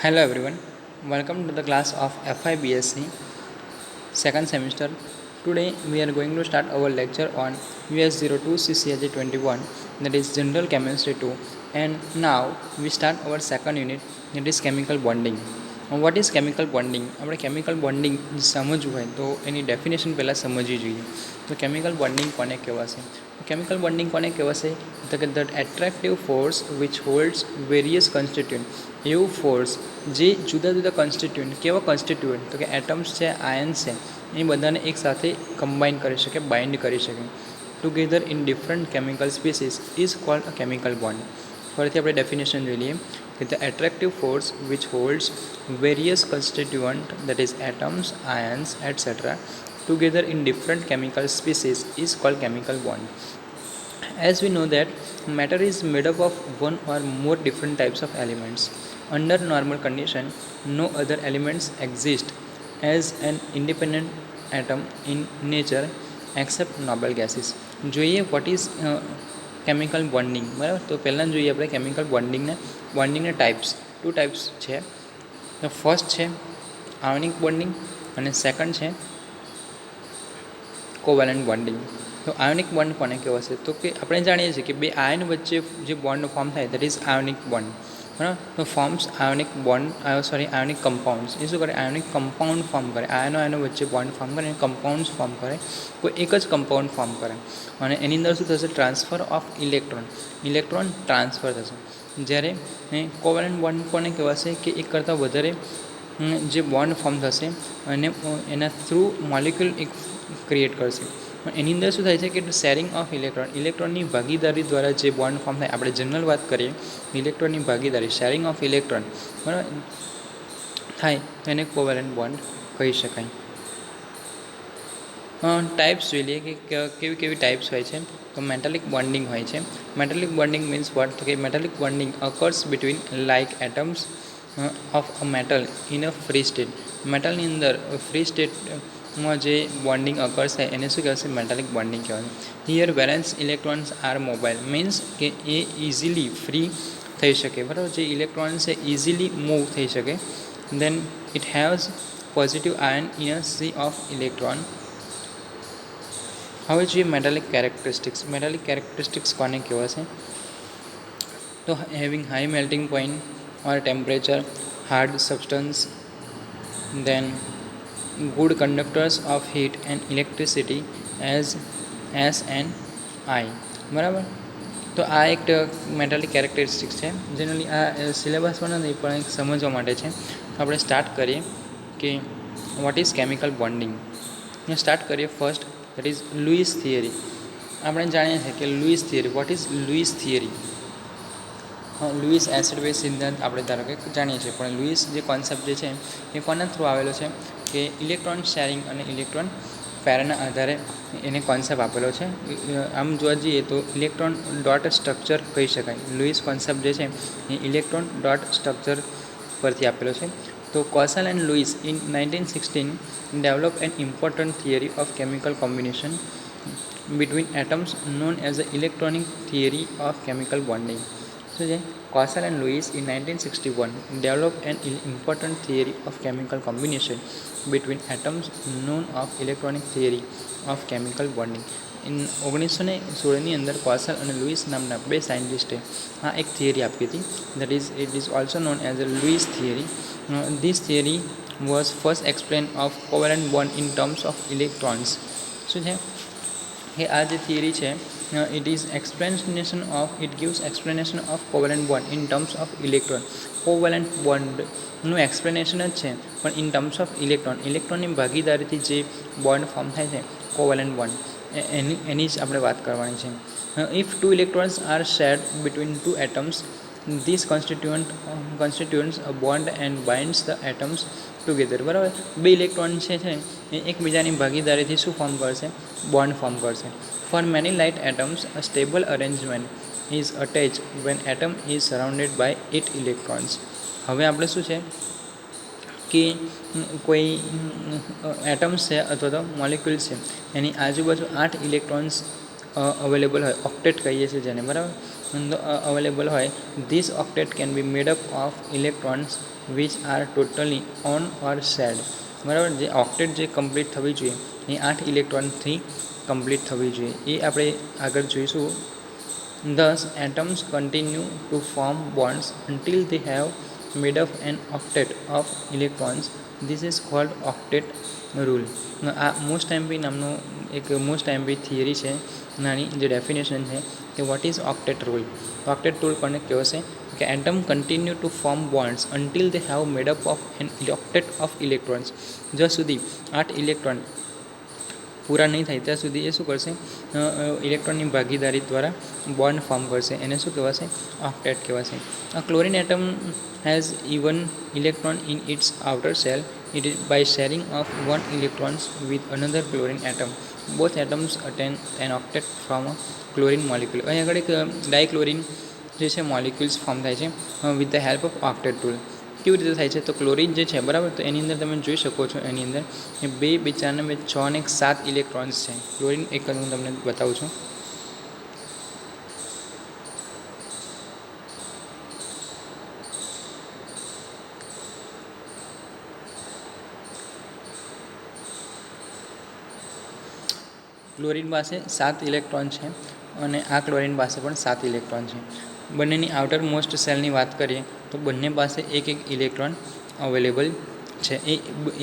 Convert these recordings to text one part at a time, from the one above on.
Hello everyone, welcome to the class of FIBSc second semester. Today we are going to start our lecture on US02 CCAG 21, that is General Chemistry 2, and now we start our second unit, that is chemical bonding. Vote is chemical bonding? આપણે chemical bonding સમજવું હોય તો એની definition પહેલાં સમજવી જોઈએ. તો chemical bonding કોને કહેવાશે? કેમિકલ બોન્ડિંગ કોને કહેવાશે? તો કે the attractive force which holds various constituent, એવું ફોર્સ જે જુદા જુદા કોન્સ્ટિટ્યુન્ટ, કેવા કોન્સ્ટિટ્યુન્ટ? તો કે એટમ્સ છે, આયન્સ છે, એ બધાને એકસાથે કમ્બાઇન કરી શકે, બાઇન્ડ કરી શકે together in different chemical species is called a chemical bond. ફરીથી આપણે ડેફિનેશન જોઈ લઈએ કે the attractive force which holds various constituent, that is atoms, ions, etc., together in different chemical species is called chemical bond. As we know that matter is made up of one or more different types of elements. Under normal condition, no other elements exist as an independent atom in nature except noble gases. જોઈએ what is chemical bonding, બરાબર. તો પહેલાં જોઈએ આપણે chemical બોન્ડિંગના two types છે. તો first છે ionic bonding અને સેકન્ડ છે કોવેલન્ટ બોન્ડિંગ. તો આયોનિક બોન્ડ કોને કહેવાશે? તો કે આપણે જાણીએ છીએ કે બે આયન વચ્ચે જે બોન્ડ ફોર્મ થાય દેટ ઇઝ આયોનિક બોન્ડ, બરાબર. તો forms ionic bond, ionic compounds. એ શું કરે? આયોનિક કમ્પાઉન્ડ ફોર્મ કરે. આયનો વચ્ચે બોન્ડ ફોર્મ કરે, કમ્પાઉન્ડ્સ ફોર્મ કરે, કોઈ એક જ કમ્પાઉન્ડ ફોર્મ કરે, અને એની અંદર શું થશે? ટ્રાન્સફર ઓફ ઇલેક્ટ્રોન ટ્રાન્સફર થશે. જ્યારે કોવેલન્ટ બોન્ડ કોને કહેવાશે? કે એક કરતાં વધારે જે બોન્ડ ફોર્મ થશે અને એના થ્રુ મોલિક્યુલ એક ક્રિએટ કરશે. એની અંદર શું થાય છે કે શેરિંગ ઓફ ઇલેક્ટ્રોનની ભાગીદારી દ્વારા જે બોન્ડ ફોર્મ થાય, આપણે જનરલ વાત કરીએ, ઇલેક્ટ્રોનની ભાગીદારી, શેરિંગ ઓફ ઇલેક્ટ્રોન, બરાબર, થાય તો એને કોવેલન્ટ બોન્ડ કહી શકાય. ટાઈપ્સ જોઈ લઈએ કે કેવી ટાઈપ્સ હોય છે. તો મેટાલિક બોન્ડિંગ હોય છે. Metallic bonding means what? તો કે metallic bonding occurs between like atoms of a metal in a free state. મેટલની અંદર ફ્રી સ્ટેટમાં જે બોન્ડિંગ અકર્સ થાય એને શું કહેવાશે? મેટાલિક બોન્ડિંગ કહેવાય. Here valence electrons are mobile, means કે એ ઇઝીલી ફ્રી થઈ શકે, બરાબર. જે ઇલેક્ટ્રોન છે ઇઝીલી મૂવ થઈ શકે. Then it haves positive ion in a sea of electron. હવે જોઈએ મેટાલિક કેરેક્ટરિસ્ટિક્સ કોને કહેવાશે? તો having high melting point or temperature, hard substance, then good conductors of heat and electricity as S and I, બરાબર. તો આ એક metallic characteristics છે. જનરલી આ સિલેબસમાં નથી પણ એક સમજવા માટે છે. આપણે સ્ટાર્ટ કરીએ કે what is chemical bonding. Start કરીએ first, that is Lewis theory. આપણે જાણીએ છીએ કે Lewis theory, what is Lewis theory? Lewis acid base સિદ્ધાંત આપણે ધારો કે જાણીએ છીએ, પણ લુઈસ જે કોન્સેપ્ટ જે છે એ કોના થ્રુ આવેલો છે? કે ઇલેક્ટ્રોન શેરિંગ અને ઇલેક્ટ્રોન પેરના આધારે એને કોન્સેપ્ટ આપેલો છે. આમ જોવા જઈએ તો ઇલેક્ટ્રોન ડોટ સ્ટ્રક્ચર કહી શકાય. લુઈસ કોન્સેપ્ટ જે છે એ ઇલેક્ટ્રોન ડોટ સ્ટ્રક્ચર પરથી આપેલો છે. તો Kossel and Lewis in 1916 develop an important theory of chemical combination between atoms known as the electronic theory of chemical bonding. So, Kossel and Lewis in 1961 developed an important theory of chemical combination between atoms known of electronic theory of chemical bonding. In 1916ની અંદર Kossel અને Louis નામના બે સાયન્ટિસ્ટે આ એક theory આપી હતી. That it is also known as a Lewis theory. This theory was first explain of covalent bond in terms of electrons. શું છે કે આ જે થિયરી છે it gives explanation of covalent bond in terms of electron. covalent bond નું explanation જ છે, પણ ઇન ટર્મ્સ ઓફ ઇલેક્ટ્રોનની ભાગીદારીથી જે બોન્ડ ફોર્મ થાય છે કોવેલન્ટ બોન્ડ, એની જ આપણે વાત કરવાની છે. If two electrons are shared between two atoms, this constituents a bond and binds the atoms together, બરાબર. બે ઇલેક્ટ્રોન છે એ એકબીજાની ભાગીદારીથી શું ફોર્મ કરશે? બોન્ડ ફોર્મ કરશે. For many light atoms, a stable arrangement is attached when atom is surrounded by 8 electrons. હવે આપણે શું છે કે કોઈ એટમ્સ છે અથવા તો મોલિક્યુલ્સ છે એની આજુબાજુ 8 ઇલેક્ટ્રોન્સ અવેલેબલ હોય, ઓક્ટેટ કહીએ છીએ જેને, બરાબર. અવેલેબલ હોય, this octet can be made up of electrons which are totally on or shared. બરાબર, જે ઓક્ટેટ જે કમ્પ્લીટ થવી જોઈએ એ 8 ઇલેક્ટ્રોનથી કમ્પ્લીટ થવી જોઈએ, એ આપણે આગળ જોઈશું. Thus, atoms continue to form bonds until they have made up an octet of electrons. This is called octet rule. આ મોસ્ટ એમપી નામનો એક મોસ્ટ એમપી થિયરી છે, નાની જે ડેફિનેશન છે કે what is octet rule. Octet rule કોને કહેવાશે કે atom continue to form bonds until they have made up of an octet of electrons. જ્યાં સુધી 8 ઇલેક્ટ્રોન પૂરા નહીં થાય ત્યાં સુધી એ શું કરશે, ઇલેક્ટ્રોનની ભાગીદારી દ્વારા બોન્ડ ફોર્મ કરશે, એને શું કહેવાશે, ઓક્ટેટ કહેવાશે. A chlorine atom has even electron in its outer shell. It is by sharing of one electrons with another chlorine atom. Both atoms attain an octet from a chlorine molecule. અહીં આગળ એક ડાયક્લોરિન જે છે મોલિક્યુલ્સ ફોર્મ થાય છે with the help of octet rule. કેવી રીતે થાય છે તો ક્લોરિન જે છે, બરાબર, તો એની અંદર તમે જોઈ શકો છો, એની અંદર 2, 2, 4, 6 અને 7 ઇલેક્ટ્રોન્સ છે. ક્લોરિન એક હું તમને બતાવું છું. ક્લોરિન પાસે 7 ઇલેક્ટ્રોન છે અને આ ક્લોરિન પાસે પણ 7 ઇલેક્ટ્રોન છે. બંનેની આઉટર મોસ્ટ સેલની વાત કરીએ તો બંને પાસે એક ઇલેક્ટ્રોન અવેલેબલ છે.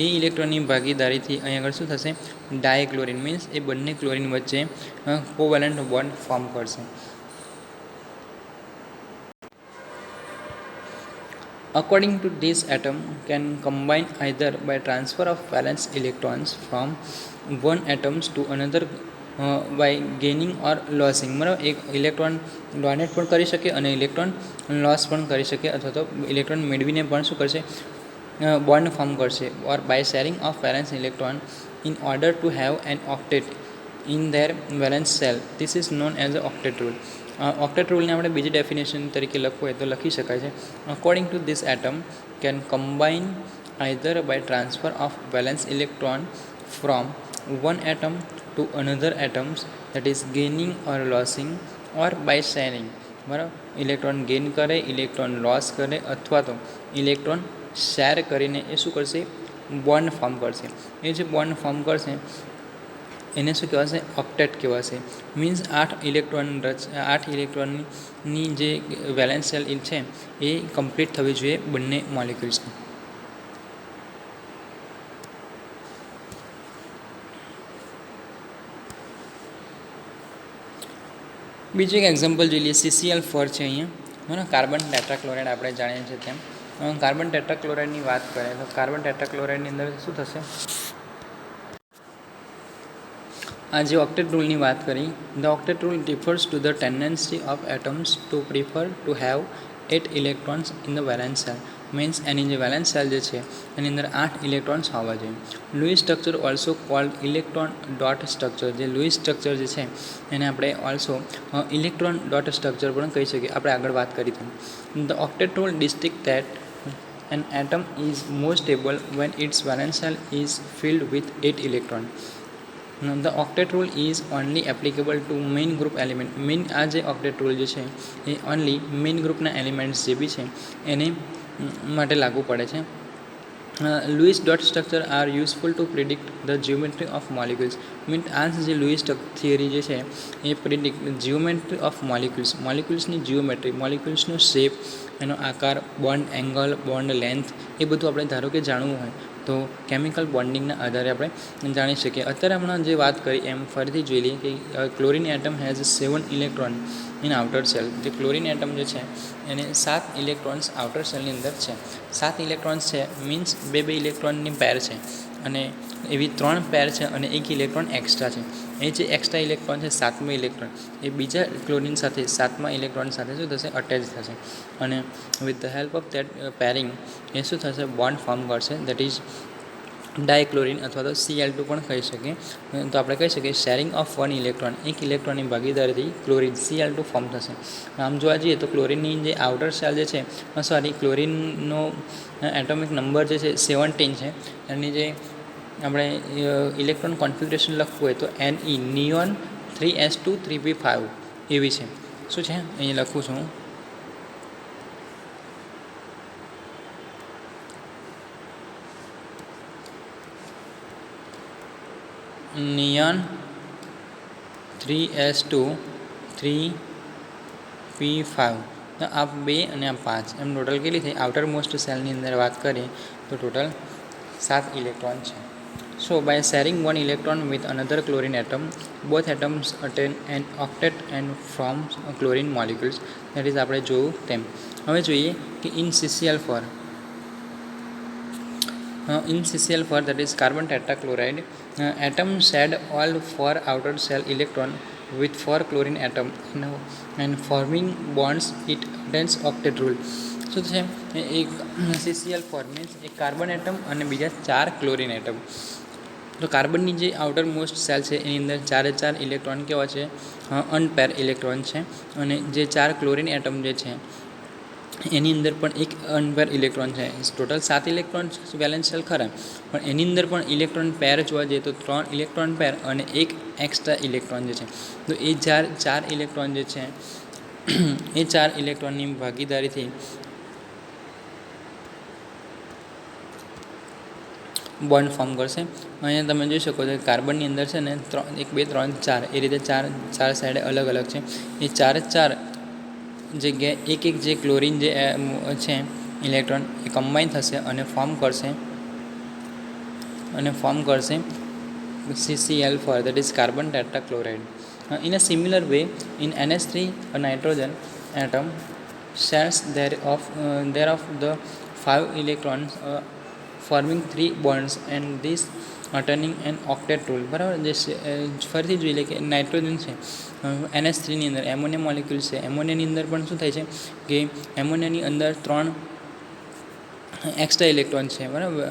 એ ઇલેક્ટ્રોનની ભાગીદારીથી અહીં આગળ શું થશે, ડાયક્લોરિન મીન્સ એ બંને ક્લોરિન વચ્ચે કોવેલેન્ટ બોન્ડ ફોર્મ કરશે. According to this, atom can combine either by transfer of valence electrons from one atoms to another by gaining or losing. બરાબર, એક ઇલેક્ટ્રોન ડોનેટ પણ કરી શકે અને ઇલેક્ટ્રોન લોસ પણ કરી શકે, અથવા તો ઇલેક્ટ્રોન મેળવીને પણ શું કરશે, બોન્ડ ફોર્મ કરશે. Or by sharing of valence electron in order to have an octet in their valence shell. This is known as a octet rule. Octet રૂલને આપણે બીજી ડેફિનેશન તરીકે લખવું હોય તો લખી શકાય છે. According to this atom can combine either by transfer of valence electron from one atom to another atoms, that is gaining or losing, or by sharing. બરાબર, ઇલેક્ટ્રોન ગેઇન કરે, ઇલેક્ટ્રોન લોસ કરે, અથવા તો ઇલેક્ટ્રોન શેર કરીને એ શું કરશે, bond form કરશે. એ જે બોન્ડ ફોર્મ કરશે એને શું કહેવાશે, ઓક્ટેટ કહેવાશે. મીન્સ 8 ઇલેક્ટ્રોનની જે વેલેન્સ સેલ છે એ કમ્પ્લીટ થવી જોઈએ બંને મોલિક્યુલ્સની. બીજું એક એક્ઝામ્પલ જોઈ લઈએ. CCl4 છે અહીંયા, બરાબર, કાર્બન ટેટ્રાક્લોરાઇડ આપણે જાણીએ છીએ તેમ. કાર્બન ટેટ્રાક્લોરાઇડની વાત કરીએ તો કાર્બન ટેટ્રાક્લોરાઇડની અંદર શું થશે, આ જે ઓક્ટેટ રૂલની વાત કરી, the octet rule differs to the tendency of atoms to prefer to have 8 electrons in the valence shell. Means એની જે વેલેન્સ સેલ જે છે એની અંદર 8 ઇલેક્ટ્રોન્સ હોવા જોઈએ. Louis structure also cold electron dot structure. જે લુઈસ સ્ટ્રક્ચર જે છે એને આપણે ઓલ્સો ઇલેક્ટ્રોન ડોટ સ્ટ્રક્ચર પણ કહી શકીએ, આપણે આગળ વાત કરી હતી. The octet rule distinct that an atom is more stable when its valence shell is filled with 8 electrons. Now, the octet rule is only applicable to main group element. Main આ જે ઓક્ટેટ રૂલ જે છે એ only main ગ્રુપના elements જે બી છે એને માટે લાગુ પડે છે. Lewis dot structure are useful to predict the geometry of molecules. Means આ જે લુઈસ થિયરી જે છે એ પ્રિડિક્ટ જીઓમેટ્રી ઓફ મોલિક્યુલ્સની જીઓમેટ્રી, મોલિક્યુલ્સનો શેપ, એનો આકાર, બોન્ડ એંગલ, બોન્ડ લેન્થ, એ બધું આપણે ધારો કે જાણવું હોય તો કેમિકલ બોન્ડિંગના આધારે આપણે જાણી શકીએ. અત્યારે હમણાં જે વાત કરી એમ ફરીથી જોઈ લઈએ કે chlorine atom has 7 electron in outer cell. જે ક્લોરિન એટમ જે છે એને 7 ઇલેક્ટ્રોન્સ આઉટર સેલની અંદર છે. 7 ઇલેક્ટ્રોન્સ છે મીન્સ 2 ઇલેક્ટ્રોનની પેર છે અને એવી 3 પેર છે અને 1 ઇલેક્ટ્રોન એક્સ્ટ્રા છે. એ જે એક્સ્ટ્રા ઇલેક્ટ્રોન છે 7મો ઇલેક્ટ્રોન એ બીજા ક્લોરિન સાથે 7મા ઇલેક્ટ્રોન સાથે શું થશે, અટેચ થશે અને with the help of that pairing એ શું થશે, બોન્ડ ફોર્મ કરશે. દેટ ઇઝ ડાયક્લોરિન અથવા તો Cl2 પણ કહી શકીએ. તો આપણે કહી શકીએ શેરિંગ ઓફ 1 ઇલેક્ટ્રોન, એક ઇલેક્ટ્રોનની ભાગીદારીથી ક્લોરિન Cl2 ફોર્મ થશે. આમ જોવા જઈએ તો ક્લોરિનની જે આઉટર સેલ જે છે, ક્લોરિનનો એટોમિક નંબર જે છે 17 છે. એની જે આપણે ઇલેક્ટ્રોન કોન્ફિગરેશન લખવું હોય તો Ne નિયોન 3s2 3p5 એવી છે. શું છે અહીં લખું છું, નિયોન 3s2 3p5. તો આ 2 અને આ 5 એમ ટોટલ કેટલી થઈ? આઉટર મોસ્ટ સેલની અંદર વાત કરીએ તો ટોટલ 7 ઇલેક્ટ્રોન છે. So by sharing 1 electron with another chlorine atom, both atoms attain an octet and from chlorine molecules. That is આપણે જોયું તેમ. હવે જોઈએ કે in CCl4, in CCl4, that is carbon tetrachloride, atom shed all 4 outer shell electron with 4 chlorine atom and forming bonds it attains octet rule. શું છે? એક CCl4 means એક કાર્બન એટમ અને બીજા 4 ક્લોરીન એટમ. તો કાર્બનની જે આઉટર મોસ્ટ સેલ છે એની અંદર 4 ઇલેક્ટ્રોન કેવા છે? અનપેર ઇલેક્ટ્રોન છે. અને જે 4 ક્લોરીન એટમ જે છે એની અંદર પણ એક અનપેર ઇલેક્ટ્રોન છે. ટોટલ 7 ઇલેક્ટ્રોન વેલેન્સ શેલ ખરા, પણ એની અંદર પણ ઇલેક્ટ્રોન પેર જોવા જઈએ તો 3 ઇલેક્ટ્રોન પેર અને એક એક્સ્ટ્રા ઇલેક્ટ્રોન જે છે. તો એ 4 ઇલેક્ટ્રોન જે છે એ 4 ઇલેક્ટ્રોનની ભાગીદારીથી બોન્ડ ફોર્મ કરશે. અહીંયા તમે જોઈ શકો છો કે કાર્બનની અંદર છે ને 1 2 3 4 એ રીતે ચાર સાઈડે અલગ અલગ છે. એ 4 જગ્યાએ એક જે ક્લોરીન જે છે ઇલેક્ટ્રોન એ કમ્બાઈન થશે અને ફોર્મ કરશે CCl4, that is carbon tetrachloride. In a similar way, in NH3, a nitrogen atom shares thereof the 5 electrons, forming 3 bonds, and this attaining an octet rule. બરાબર. જે ફરીથી જોઈ લે કે નાઇટ્રોજન છે NH3ની અંદર એમોનિયા મોલિક્યુલ છે. એમોનિયાની અંદર પણ શું થાય છે કે એમોનિયાની અંદર 3 એક્સ્ટ્રા ઇલેક્ટ્રોન છે, બરાબર,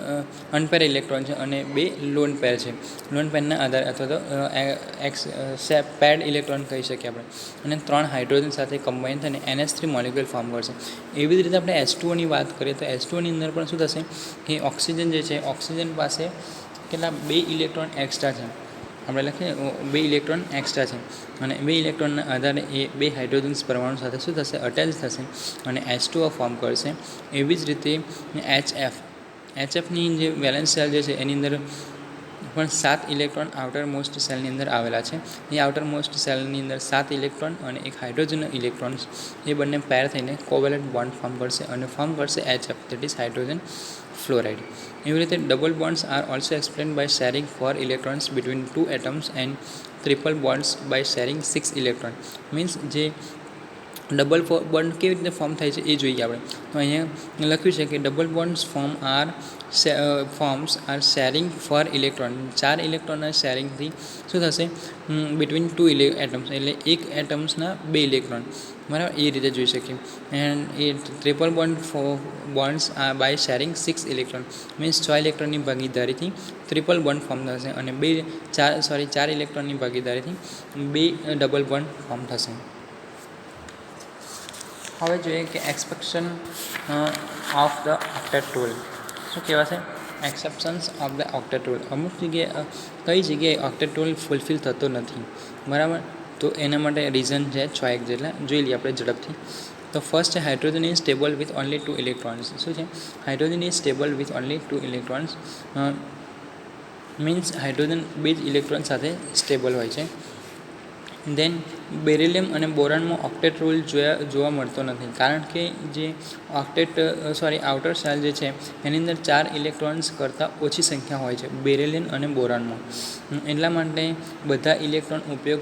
અનપેર ઇલેક્ટ્રોન છે અને 2 લોન પેર છે. લોન પેરના આધારે અથવા તો પેડ ઇલેક્ટ્રોન કહી શકીએ આપણે. અને 3 હાઇડ્રોજન સાથે કમ્બાઈન થઈને NH3 મોલિક્યુલ ફોર્મ કરશે. એવી જ રીતે આપણે H2Oની વાત કરીએ તો H2Oની અંદર પણ શું થશે કે ઓક્સિજન જે છે, ઓક્સિજન પાસે કેટલા 2 ઇલેક્ટ્રોન એક્સ્ટ્રા છે. આપણે લખીએ 2 ઇલેક્ટ્રોન એક્સ્ટ્રા છે અને 2 ઇલેક્ટ્રોનના આધારે એ 2 હાઇડ્રોજન્સ પરમાણુ સાથે શું થશે? અટેચ થશે અને H2O ફોર્મ કરશે. એવી જ રીતે HFની જે વેલેન્સ સેલ જે છે એની અંદર પણ 7 ઇલેક્ટ્રોન આઉટર મોસ્ટ સેલની અંદર આવેલા છે. એ આઉટર મોસ્ટ સેલની અંદર 7 ઇલેક્ટ્રોન અને એક હાઇડ્રોજન ઇલેક્ટ્રોન્સ એ બંને પેર થઈને કોવેલન્ટ બોન્ડ ફોર્મ કરશે અને ફોર્મ કરશે HF, that is hydrogen fluoride. એવી રીતે double bonds are also explained by sharing 4 electrons between 2 atoms and triple bonds by sharing 6 electron. Means જે ડબલ બોન્ડ કેવી રીતે ફોર્મ થાય છે એ જોઈએ આપણે. તો અહીંયા લખ્યું છે કે double bonds forms are sharing 4 electron. 4 ઇલેક્ટ્રોનના શેરિંગથી શું થશે? બિટવીન 2 એટમ્સ, એટલે એક એટમ્સના 2 ઇલેક્ટ્રોન, બરાબર, એ રીતે જોઈ શકીએ. And a triple bonds by sharing 6 electron means 6 ઇલેક્ટ્રોનની ભાગીદારીથી ટ્રિપલ બોન્ડ ફોર્મ થશે અને 4 ઇલેક્ટ્રોનની ભાગીદારીથી 2 ડબલ બોન્ડ ફોર્મ થશે. હવે જોઈએ કે exception of the octet rule શું કહેવાશે? Exceptions of the octet rule. અમુક જગ્યાએ કઈ જગ્યાએ ઓક્ટેટ રૂલ ફૂલફિલ થતો નથી, બરાબર. તો એના માટે રીઝન છે 6 જેટલા. જોઈ લઈએ આપણે ઝડપથી. તો ફર્સ્ટ છે hydrogen is stable with only 2 electrons. શું છે? Hydrogen is stable with only 2 electrons means hydrogen 2 જ ઇલેક્ટ્રોન સાથે સ્ટેબલ હોય છે. દેન બેરિલિયમ અને બોરાનમાં ઓક્ટેટ રૂલ જોવા મળતો નથી, કારણ કે જે આઉટર સેલ જે છે એની અંદર 4 ઇલેક્ટ્રોન્સ કરતાં ઓછી સંખ્યા હોય છે બેરિલિયમ અને બોરાનમાં. એટલા માટે બધા ઇલેક્ટ્રોન ઉપયોગ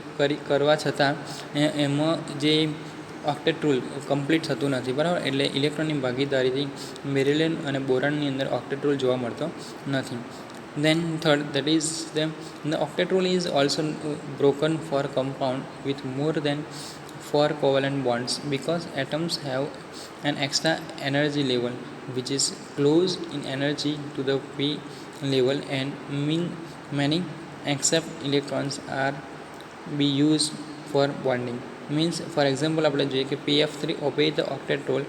કરવા છતાં એમાં જે ઓક્ટેટ રૂલ કમ્પ્લીટ થતું નથી, બરાબર. એટલે ઇલેક્ટ્રોનની ભાગીદારીથી બેરિલિયમ અને બોરાનની અંદર ઓક્ટેટ રૂલ જોવા મળતો નથી. Then third, that is the octet rule is also broken for compound with more than 4 covalent bonds because atoms have an extra energy level which is close in energy to the p level, and many except electrons are be used for bonding. Means for example આપણે જોઈએ કે PF3 obey the octet rule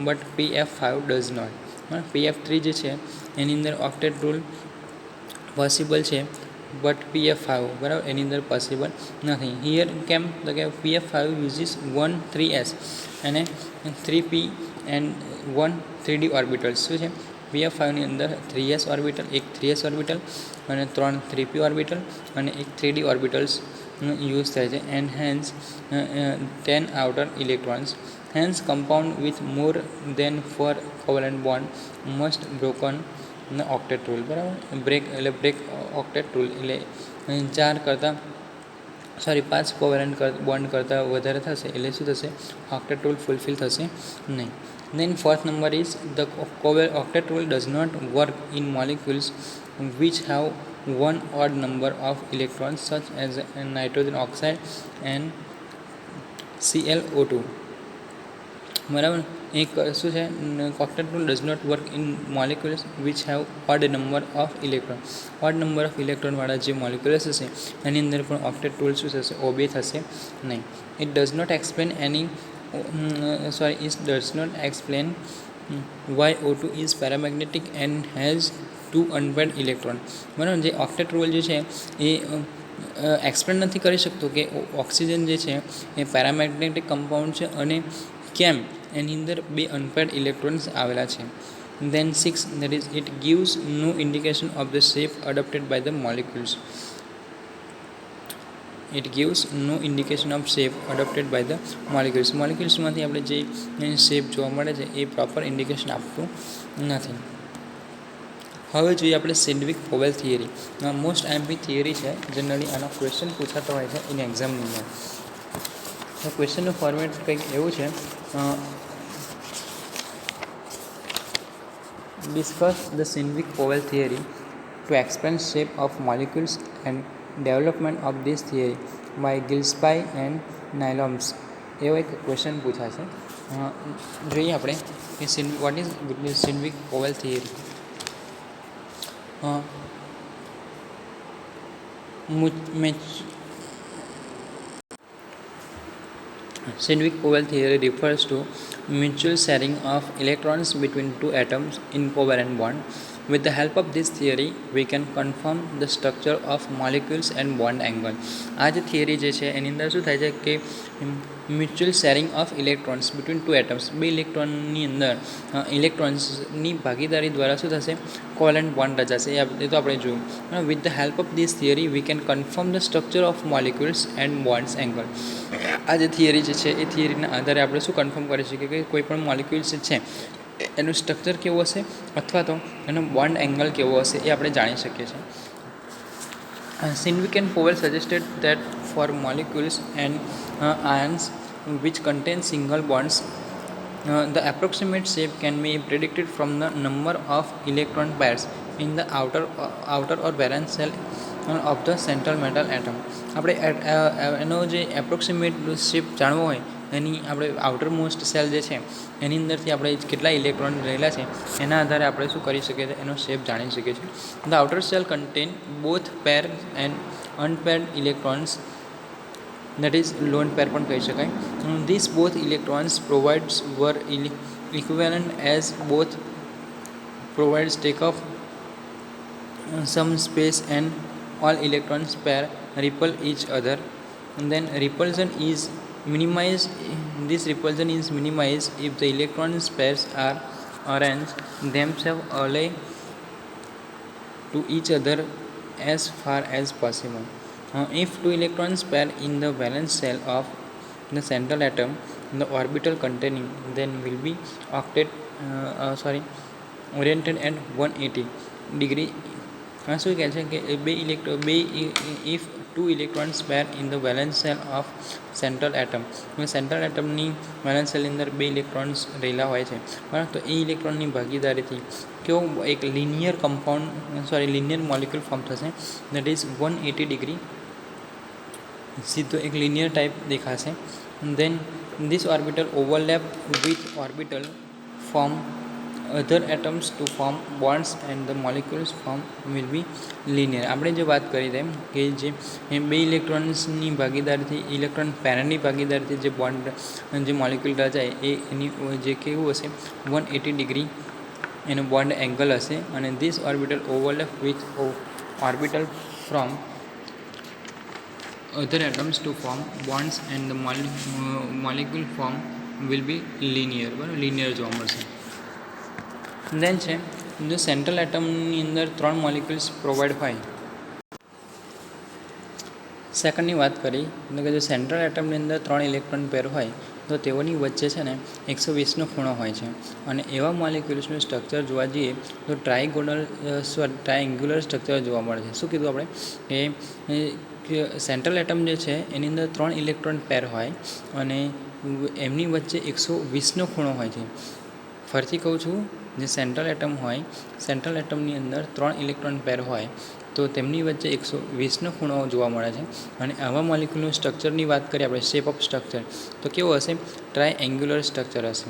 but PF5 does not. PF3 જે છે એની અંદર ઓક્ટેટ rule possible છે but PF5 બરાબર એની અંદર પોસિબલ નથી. હિયર કેમ તો કે PF5 યુઝિસ 1 3s અને 3p એન્ડ 1 3d ઓર્બિટલ્સ. શું છે PF5ની અંદર 3s ઓર્બિટલ, એક 3s ઓર્બિટલ અને 3 3p ઓર્બિટલ અને એક 3d ઓર્બિટલ્સ યુઝ થાય છે. And hence 10 outer electrons. Hence compound with more than 4 covalent bond must broken octet rule. બરાબર બ્રેક ઓક્ટેટ રૂલ એટલે 5 કોવેલેન્ટ બોન્ડ કરતાં વધારે થશે એટલે શું થશે, ઓક્ટેટ રૂલ ફૂલફિલ થશે નહીં. Then fourth number is the octet rule does not work in molecules which have one odd number of electrons such as nitrogen oxide and ClO2. બરાબર એક શું છે octet rule does not work in molecules which have odd number of electron. odd number of electron વાળા જે molecules હશે એની અંદર પણ octet rule શું થશે, obey થશે નહીં. It does not explain why O2 is paramagnetic and has 2 unpaired electron. બરાબર જે ઓક્ટેટ રૂલ જે છે એ એક્સપ્લેન નથી કરી શકતો કે ઓક્સિજન જે છે એ પેરામેગ્નેટિક કમ્પાઉન્ડ છે અને કેમ એની અંદર 2 અનપેર્ડ ઇલેક્ટ્રોન્સ આવેલા છે. Then 6 that is it gives no indication of the shape adopted by the molecules. It gives no indication of shape adopted by the molecules. મોલિક્યુલ્સમાંથી આપણે જે શેપ જોવા મળે છે એ પ્રોપર ઇન્ડિકેશન આપતું નથી. હવે જોઈએ આપણે Sidgwick Powell theory. Most IMP theory છે, જનરલી આનો ક્વેશ્ચન પૂછાતો હોય છે એની એક્ઝામની અંદર. તો ક્વેશ્ચનનું ફોર્મેટ કંઈક એવું છે, discuss the Sidgwick Powell theory to explain shape of molecules and development of this theory by Gillespie and Nyholms. એવો એક ક્વેશ્ચન પૂછાશે. જોઈએ આપણે કે what is Sidgwick Powell theory. Sandvik Powell theory refers to mutual sharing of electrons between two atoms in covalent bond. With the help of this theory, we can confirm the structure of molecules and bond angle. આ જે theory જે છે એની અંદર શું થાય છે કે mutual sharing of electrons between two atoms, બે ઇલેક્ટ્રોનની અંદર ઇલેક્ટ્રોન્સની ભાગીદારી દ્વારા શું થશે, કોવેલેન્ટ બોન્ડ રચાશે. એ તો આપણે જોયું. With the help of this theory we can confirm the structure of molecules and bonds angle. આ જે થિયરી જે છે એ થિયરીના આધારે આપણે શું કન્ફર્મ કરી શકીએ કે કોઈ પણ મોલિક્યુલ્સ છે એનું સ્ટ્રક્ચર કેવું હશે અથવા તો એનો બોન્ડ એંગલ કેવો હશે એ આપણે જાણી શકીએ છીએ. Sandvik and Powell suggested that for molecules and ions which contain single bonds, the approximate shape can be predicted from the number of electron pairs in the outer or valence shell of the central metal atom. આપણે એનો જે approximate shape જાણવો હોય એની આપણે outer most cell જે છે એની અંદરથી આપણે કેટલા ઇલેક્ટ્રોન રહેલા છે એના આધારે આપણે શું કરી શકીએ છીએ, એનો શેપ જાણી શકીએ છીએ. The outer shell contain both pair and unpaired electrons, that is lone pair પણ કહી શકાય. These both electrons provides were equivalent as both provides take up some space and all electrons pair repel each other. And then repulsion is minimized. This repulsion is minimized if the electron pairs are arranged themselves away to each other as far as possible. If two electrons pair in the valence shell of the central atom, the orbital containing then will be oriented at 180 degree. શું કહે છે કે if two electrons pair in the valence shell of central atom, central એટમની valence શેલની અંદર 2 electrons રહેલા હોય છે, બરાબર. તો એ ઇલેક્ટ્રોનની ભાગીદારીથી કેવો એક લિનિયર મોલિક્યુલ ફોર્મ થશે, દેટ ઇઝ 180 ડિગ્રી સીધો એક લિનિયર ટાઈપ દેખાશે. દેન this orbital overlap with orbital form other atoms to form bonds and the molecules form will be linear. આપણે જે વાત કરી તેમ કે જે બે ઇલેક્ટ્રોન્સની ભાગીદારીથી ઇલેક્ટ્રોન પેરની ભાગીદારીથી જે બોન્ડ જે મોલિક્યુલ રચાય એ એની જે કેવું હશે 180 ડિગ્રી એનો બોન્ડ એંગલ હશે. અને this orbital overlap with orbital from other atoms to form bonds and the molecule form will be linear, બરાબર, linear જોવા મળશે. દેન છે જો સેન્ટ્રલ એટમની અંદર 3 મોલિક્યુલ્સ પ્રોવાઈડ હોય. સેકન્ડની વાત કરી એટલે કે જો સેન્ટ્રલ એટમની અંદર 3 ઇલેક્ટ્રોન પેર હોય તો તેઓની વચ્ચે છે ને 120નો ખૂણો હોય છે. અને એવા મોલિક્યુલ્સનું સ્ટ્રક્ચર જોવા જઈએ તો ટ્રાયએંગ્યુલર સ્ટ્રક્ચર જોવા મળે છે. શું કીધું આપણે કે સેન્ટ્રલ એટમ જે છે એની અંદર 3 ઇલેક્ટ્રોન પેર હોય અને એમની વચ્ચે 120નો ખૂણો હોય છે. ફરીથી કહું છું, જે સેન્ટ્રલ એટમ હોય, સેન્ટ્રલ એટમની અંદર 3 ઇલેક્ટ્રોન પેર હોય તો તેમની વચ્ચે 120નો ખૂણો જોવા મળે છે. અને આવા મોલિક્યુલનું સ્ટ્રક્ચરની વાત કરીએ આપણે, શેપ ઓફ સ્ટ્રક્ચર, તો કેવું હશે? ટ્રાયએંગ્યુલર સ્ટ્રક્ચર હશે.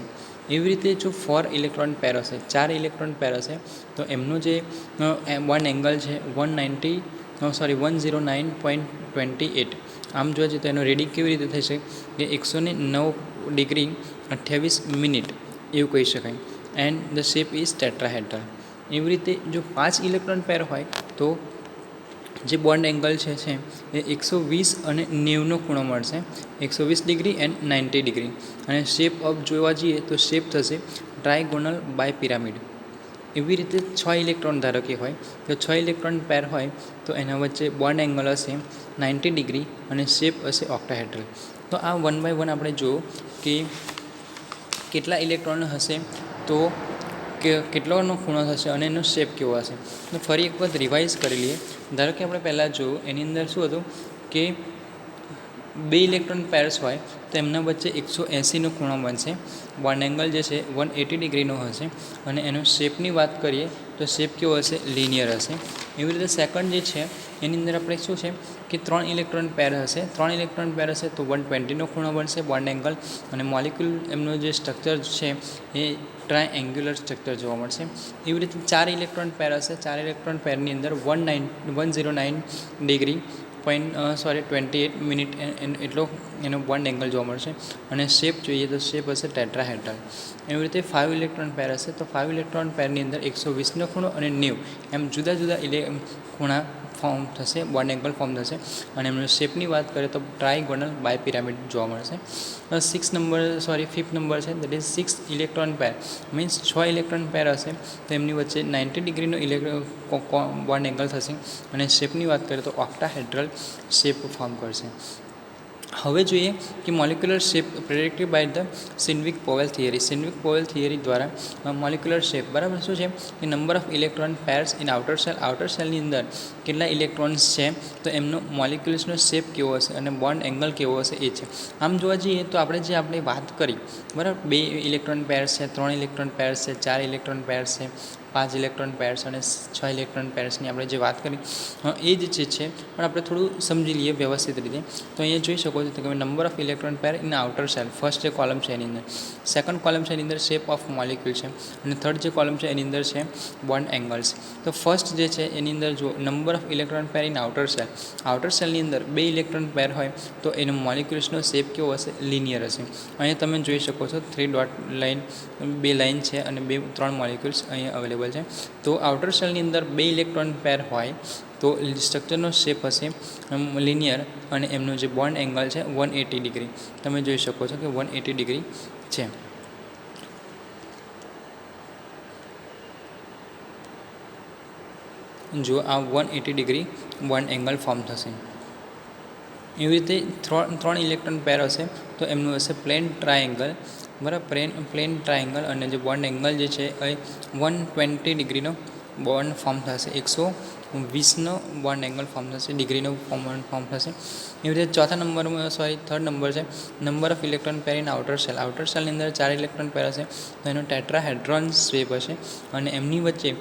એવી રીતે જો 4 ઇલેક્ટ્રોન પેર હશે, 4 ઇલેક્ટ્રોન પેર હશે તો એમનું જે બોન્ડ એંગલ છે 109.28. આમ જોવા જઈએ તો એનો રીડિંગ કેવી રીતે થશે કે 109 ડિગ્રી 28 મિનિટ એવું કહી શકાય. And the shape is tetrahedral. એવી રીતે જો 5 ઇલેક્ટ્રોન પેર હોય તો જે બોન્ડ એંગલ છે એ 120 અને 90નો ખૂણો મળશે, 120 ડિગ્રી એન્ડ 90 ડિગ્રી. અને શેપ ઓફ જોવા જઈએ તો શેપ થશે ટ્રાયગોનલ બાય પિરામિડ. એવી રીતે 6 ઇલેક્ટ્રોન ધારો કે હોય તો 6 ઇલેક્ટ્રોન પેર હોય તો એના વચ્ચે બોન્ડ એંગલ હશે 90 ડિગ્રી અને શેપ હશે ઓક્ટાહેડ્રલ. તો આ 1 બાય 1 આપણે જોયું કે કેટલા ઇલેક્ટ્રોન હશે તો કેટલોનો ખૂણો થશે અને એનો શેપ કેવો હશે. તો ફરી એક વખત રિવાઇઝ કરી લઈએ. ધારો કે આપણે પહેલાં જોયું એની અંદર શું હતું કે 2 ઇલેક્ટ્રોન પેર્સ હોય તો એમના વચ્ચે 180નો ખૂણો બનશે. બોન્ડ એંગલ જે છે 180 ડિગ્રીનો હશે. અને એનો શેપની વાત કરીએ તો શેપ કેવો હશે? લિનિયર હશે. એવી રીતે સેકન્ડ જે છે એની અંદર આપણે શું છે કે 3 ઇલેક્ટ્રોન પેર હશે. 3 ઇલેક્ટ્રોન પેર હશે તો 120નો ખૂણો બનશે બોન્ડ એંગલ. અને મોલિક્યુલ એમનું જે સ્ટ્રક્ચર છે એ ટ્રાયએંગ્યુલર સ્ટ્રક્ચર જોવા મળશે. એવી રીતે 4 ઇલેક્ટ્રોન પેર હશે. 4 ઇલેક્ટ્રોન પેરની અંદર 109 ડિગ્રી 28 મિનિટ એટલો એનો બોન્ડ એંગલ જોવા મળશે. અને શેપ જોઈએ તો શેપ હશે ટેટ્રાહેડ્રલ. એવી રીતે 5 ઇલેક્ટ્રોન પેર હશે તો 5 ઇલેક્ટ્રોન પેરની અંદર 120નો ખૂણો અને 90 એમ જુદા જુદા ખૂણા ફોર્મ થશે, બોન્ડ એંગલ ફોર્મ થશે. અને એમનો શેપની વાત કરીએ તો ટ્રાયગોનલ બાય પિરામિડ જોવા મળશે. 5th નંબર છે that is 6 electron pair. Means 6 electron pair હશે તો એમની વચ્ચે 90 ડિગ્રીનો બોન્ડ એંગલ થશે. અને શેપની વાત કરીએ તો ઓક્ટાહેડ્રલ શેપ ફોર્મ કરશે. હવે જોઈએ કે molecular shape predicted by the Sidgwick Powell theory. Sidgwick Powell theory દ્વારા મોલિક્યુલર શેપ બરાબર શું છે કે number of electron pairs in outer shell. Outer સેલની અંદર કેટલા ઇલેક્ટ્રોન્સ છે તો એમનો મોલિક્યુલ્સનો શેપ કેવો હશે અને બોન્ડ એંગલ કેવો હશે એ છે. આમ જોવા જઈએ તો આપણે વાત કરી બરાબર, 2 ઇલેક્ટ્રોન પેર્સ છે, 3 ઇલેક્ટ્રોન પેર્સ છે, 4 ઇલેક્ટ્રોન પેર્સ છે, 5 ઇલેક્ટ્રોન પેર્સ અને 6 ઇલેક્ટ્રોન પેર્સની આપણે જે વાત કરી એ જ છે. પણ આપણે થોડું સમજી લઈએ વ્યવસ્થિત રીતે. તો અહીંયા જોઈ શકો છો કે number of electron pair in outer cell. First જે કોલમ છે એની અંદર, સેકન્ડ કોલમ છે એની અંદર શેપ ઓફ મોલિક્યુલ છે અને થર્ડ જે કોલમ છે એની અંદર છે બોન્ડ એંગલ્સ. તો ફર્સ્ટ જે છે એની અંદર જો number of electron pair in outer shell. Outer સેલની અંદર 2 ઇલેક્ટ્રોન પેર હોય તો એનો મોલિક્યુલ્સનો શેપ કેવો હશે? લિનિયર હશે. અહીંયા તમે જોઈ શકો છો 3 ડોટ લાઇન, 2 લાઇન છે અને 3 મોલિક્યુલ્સ અહીંયા અવેલેબલ છે. તો આઉટર સેલની અંદર 2 ઇલેક્ટ્રોન પેર હોય તો સ્ટ્રક્ચરનો શેપ હશે લિનિયર અને એમનું જે બોન્ડ એંગલ છે 180 ડિગ્રી. તમે જોઈ શકો છો કે 180 ડિગ્રી છે. જો આ 180 ડિગ્રી બોન્ડ એંગલ ફોર્મ થશે. એવી રીતે 3 ઇલેક્ટ્રોન પેર હશે તો એમનું હશે પ્લેન ટ્રાયેંગલ બરાબર. પ્લેન ટ્રાયેંગલ અને જે બોન્ડ એંગલ જે છે એ 120 ડિગ્રીનો બોન્ડ ફોર્મ થશે, 120નો બોન્ડ એંગલ ફોર્મ થશે, ડિગ્રીનો ફોર્મ થશે. એવી રીતે થર્ડ નંબર છે number of electron pair in outer shell. Outer સેલની અંદર 4 ઇલેક્ટ્રોન પેર હશે તો એનો ટેટ્રાહેડ્રોન શેપ હશે. અને એમની વચ્ચે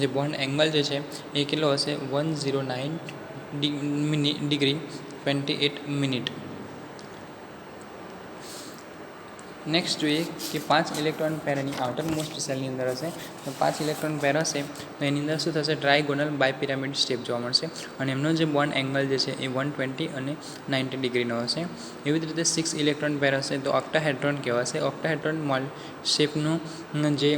જે બોન્ડ એંગલ જે છે એ કેટલો હશે? 109 ડિગ્રી 28 મિનિટ. નેક્સ્ટ જોઈએ કે 5 ઇલેક્ટ્રોન પેર એની આઉટર મોસ્ટ સેલની અંદર હશે તો 5 ઇલેક્ટ્રોન પેર હશે તો એની અંદર શું થશે? ટ્રાયગોનલ બાય પિરામિડ શેપ જોવા મળશે. અને એમનો જે બોન્ડ એંગલ જે છે એ 120 અને 90 ડિગ્રીનો હશે. એવી જ રીતે 6 ઇલેક્ટ્રોન પેર હશે તો ઓક્ટાહેડ્રોન કહેવાશે. ઓક્ટાહેડ્રોન શેપનું જે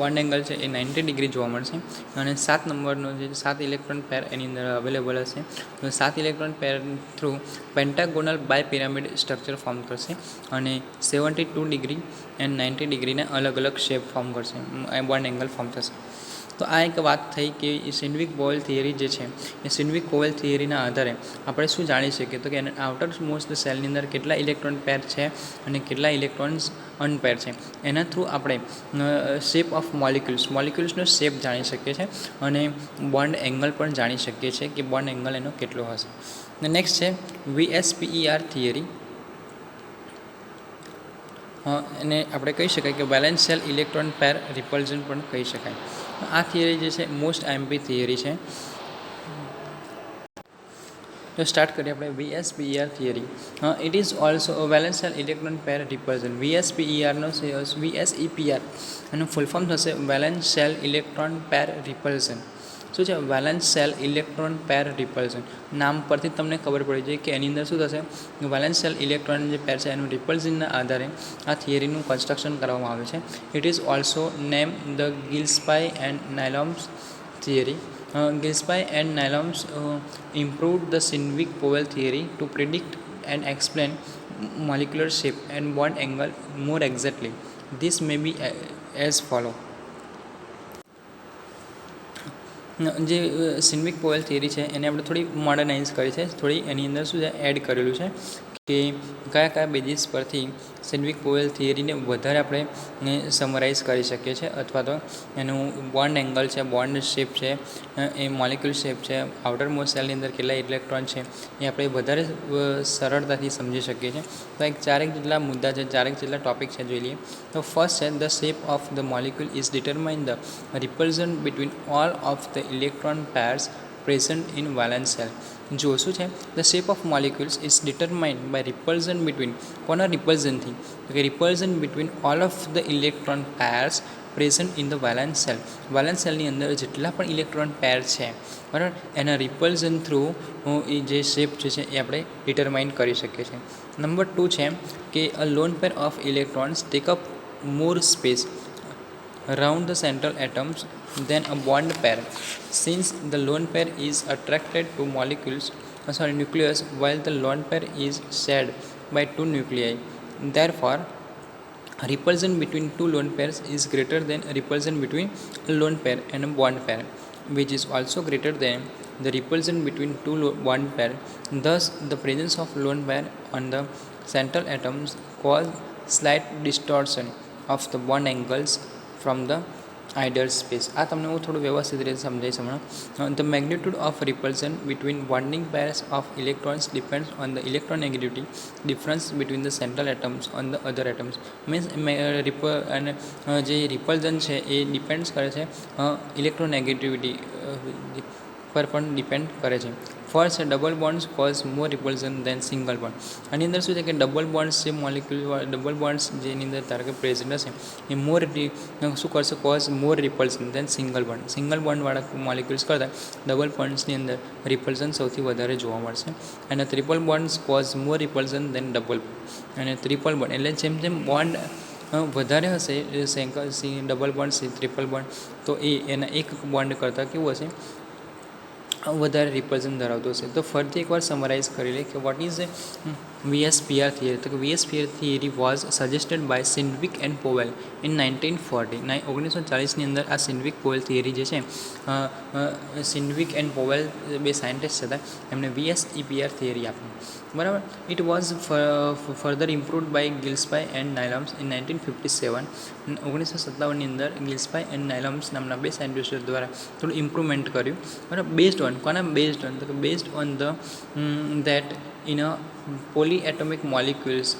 બોન્ડ એંગલ છે એ 90 ડિગ્રી જોવા મળશે અને 7 નંબરનો જે 7 ઇલેક્ટ્રોન પેર એની અંદર અવેલેબલ હશે. તો 7 electron pair through pentagonal bipyramid structure form કરશે અને 72 ડિગ્રી એન્ડ 90 ડિગ્રીના અલગ અલગ શેપ ફોર્મ કરશે, બોન્ડ એંગલ ફોર્મ થશે. તો આ એક વાત થઈ કે સિન્વિક પોવેલ થિયરી જે છે એ સિન્વિક પોવેલ થિયરીના આધારે આપણે શું જાણી શકીએ તો કે આઉટર મોસ્ટ સેલની અંદર કેટલા ઇલેક્ટ્રોન પેર છે અને કેટલા ઇલેક્ટ્રોન્સ અનપેર છે. એના થ્રુ આપણે શેપ ઓફ મોલિક્યુલ્સનો શેપ જાણી શકીએ છીએ અને બોન્ડ એંગલ પણ જાણી શકીએ છીએ કે બોન્ડ એંગલ એનો કેટલો હશે. નેક્સ્ટ છે VSPER થિયરી. એને આપણે કહી શકાય કે valence shell electron pair repulsion પણ કહી શકાય. આ થિયરી જે છે મોસ્ટ આઈએમપી થિયરી છે. તો સ્ટાર્ટ કરીએ આપણે VSPER theory. It is also valence shell electron pair repulsion. VSPERનો VSEPR એનું ફૂલ ફોર્મ થશે valence shell electron pair repulsion. શું છે valence shell electron pair repulsion? નામ પરથી તમને ખબર પડી જાય કે એની અંદર શું થશે, વેલેન્સ સેલ ઇલેક્ટ્રોન જે પેર છે એનું રિપલ્ઝનના આધારે આ થિયરીનું કન્સ્ટ્રક્શન કરવામાં આવે છે. It is also name the Gillespie and Nyholms theory. Gillespie and Nyloms improved the Sinwick-Powell theory to predict and explain molecular shape and bond angle more exactly. This may be as follow. જે સિન્વિક Powell theory છે એને આપણે થોડી મોડર્નાઇઝ કરી છે, થોડી એની અંદર શું છે એડ કરેલું છે કે કયા કયા બેઝિસ પરથી સિન્વિક પોવેલ થિયરીને વધારે આપણે સમરાઇઝ કરી શકીએ છીએ અથવા તો એનું બોન્ડ એંગલ છે, બોન્ડ શેપ છે, એ મોલિક્યુલ શેપ છે, આઉટર મોસ્ટ સેલની અંદર કેટલા ઇલેક્ટ્રોન છે એ આપણે વધારે સરળતાથી સમજી શકીએ છીએ. તો એક ચારેક જેટલા મુદ્દા છે, ચારેક જેટલા ટોપિક છે જોઈ લઈએ. તો ફર્સ્ટ છે the shape of the molecule is determine the repulsion between all of the electron pairs present in valence shell. જો શું છે the shape of molecules is determined by repulsion between, કોના રિપલ્ઝનથી, તો કે repulsion between all of the electron pairs present in the valence shell. Valence સેલની અંદર જેટલા પણ ઇલેક્ટ્રોન પેર છે બરાબર એના રિપલ્ઝન થ્રુ એ જે શેપ છે એ આપણે ડિટરમાઇન કરી શકીએ છીએ. નંબર 2 છે કે a lone pair of electrons take up more space around the central atoms than a bond pair, since the lone pair is attracted to nucleus while the lone pair is shared by two nuclei. Therefore, repulsion between two lone pairs is greater than repulsion between a lone pair and a bond pair, which is also greater than the repulsion between two bond pair. Thus, the presence of lone pair on the central atoms cause slight distortion of the bond angles from the ideal space. આ તમને હું થોડું વ્યવસ્થિત રીતે સમજાવીશ હમણાં. The magnitude of repulsion between bonding pairs of electrons depends on the electronegativity difference between the central atoms on the other atoms. Means અને જે રિપલ્ઝન છે એ ડિપેન્ડ્સ કરે છે ઇલેક્ટ્રોનેગેટિવિટી પર પણ ડિપેન્ડ કરે છે. ફર્સ્ટ ડબલ બોન્ડ્સ કોઝ મોર repulsion દેન single bond. આની અંદર શું છે કે ડબલ બોન્ડ્સ જે મોલિક્યુલ ડબલ બોન્ડ્સ જેની અંદર ધારો કે પ્રેઝન્ટ હશે એ મોર શું કરશે, કોઝ મોર રિપલ્ઝન દેન સિંગલ બોન્ડ. સિંગલ બોન્ડવાળા મોલિક્યુલ્સ કરતાં ડબલ બોન્ડ્સની અંદર રિપલ્ઝન સૌથી વધારે જોવા મળશે. અને ટ્રિપલ બોન્ડ્સ કોઝ મોર રિપલ્ઝન દેન ડબલ બોન્ડ. અને ટ્રિપલ બોન્ડ એટલે જેમ જેમ બોન્ડ વધારે હશે ડબલ બોન્ડ ટ્રિપલ બોન્ડ તો એના એક બોન્ડ કરતાં કેવું હશે વધારે રિપલ્ઝન ધરાવતો હશે. તો ફરીથી એકવાર સમરાઇઝ કરી લે કે વોટ ઇઝ VSPER થિયરી. તો કે VSPER theory was suggested by Sidgwick and Powell in 1940. 1940ની અંદર આ સિન્વિક પોવેલ થિયરી જે છે સિન્વિક એન્ડ પોવેલ બે સાયન્ટિસ્ટ હતા એમણે VSEPR થિયરી આપી બરાબર. It was further improved by Gillespie and Nyholms in 1957. 1957ની અંદર ગિલ્સપાઈ એન્ડ નાયલોમ્સ નામના બે સાયન્ટિસ્ટો દ્વારા થોડું ઇમ્પ્રુવમેન્ટ કર્યું બરાબર. બેઝડ ઓન કોના બેઝડ ઓન, તો કે based on the that in a polyatomic molecules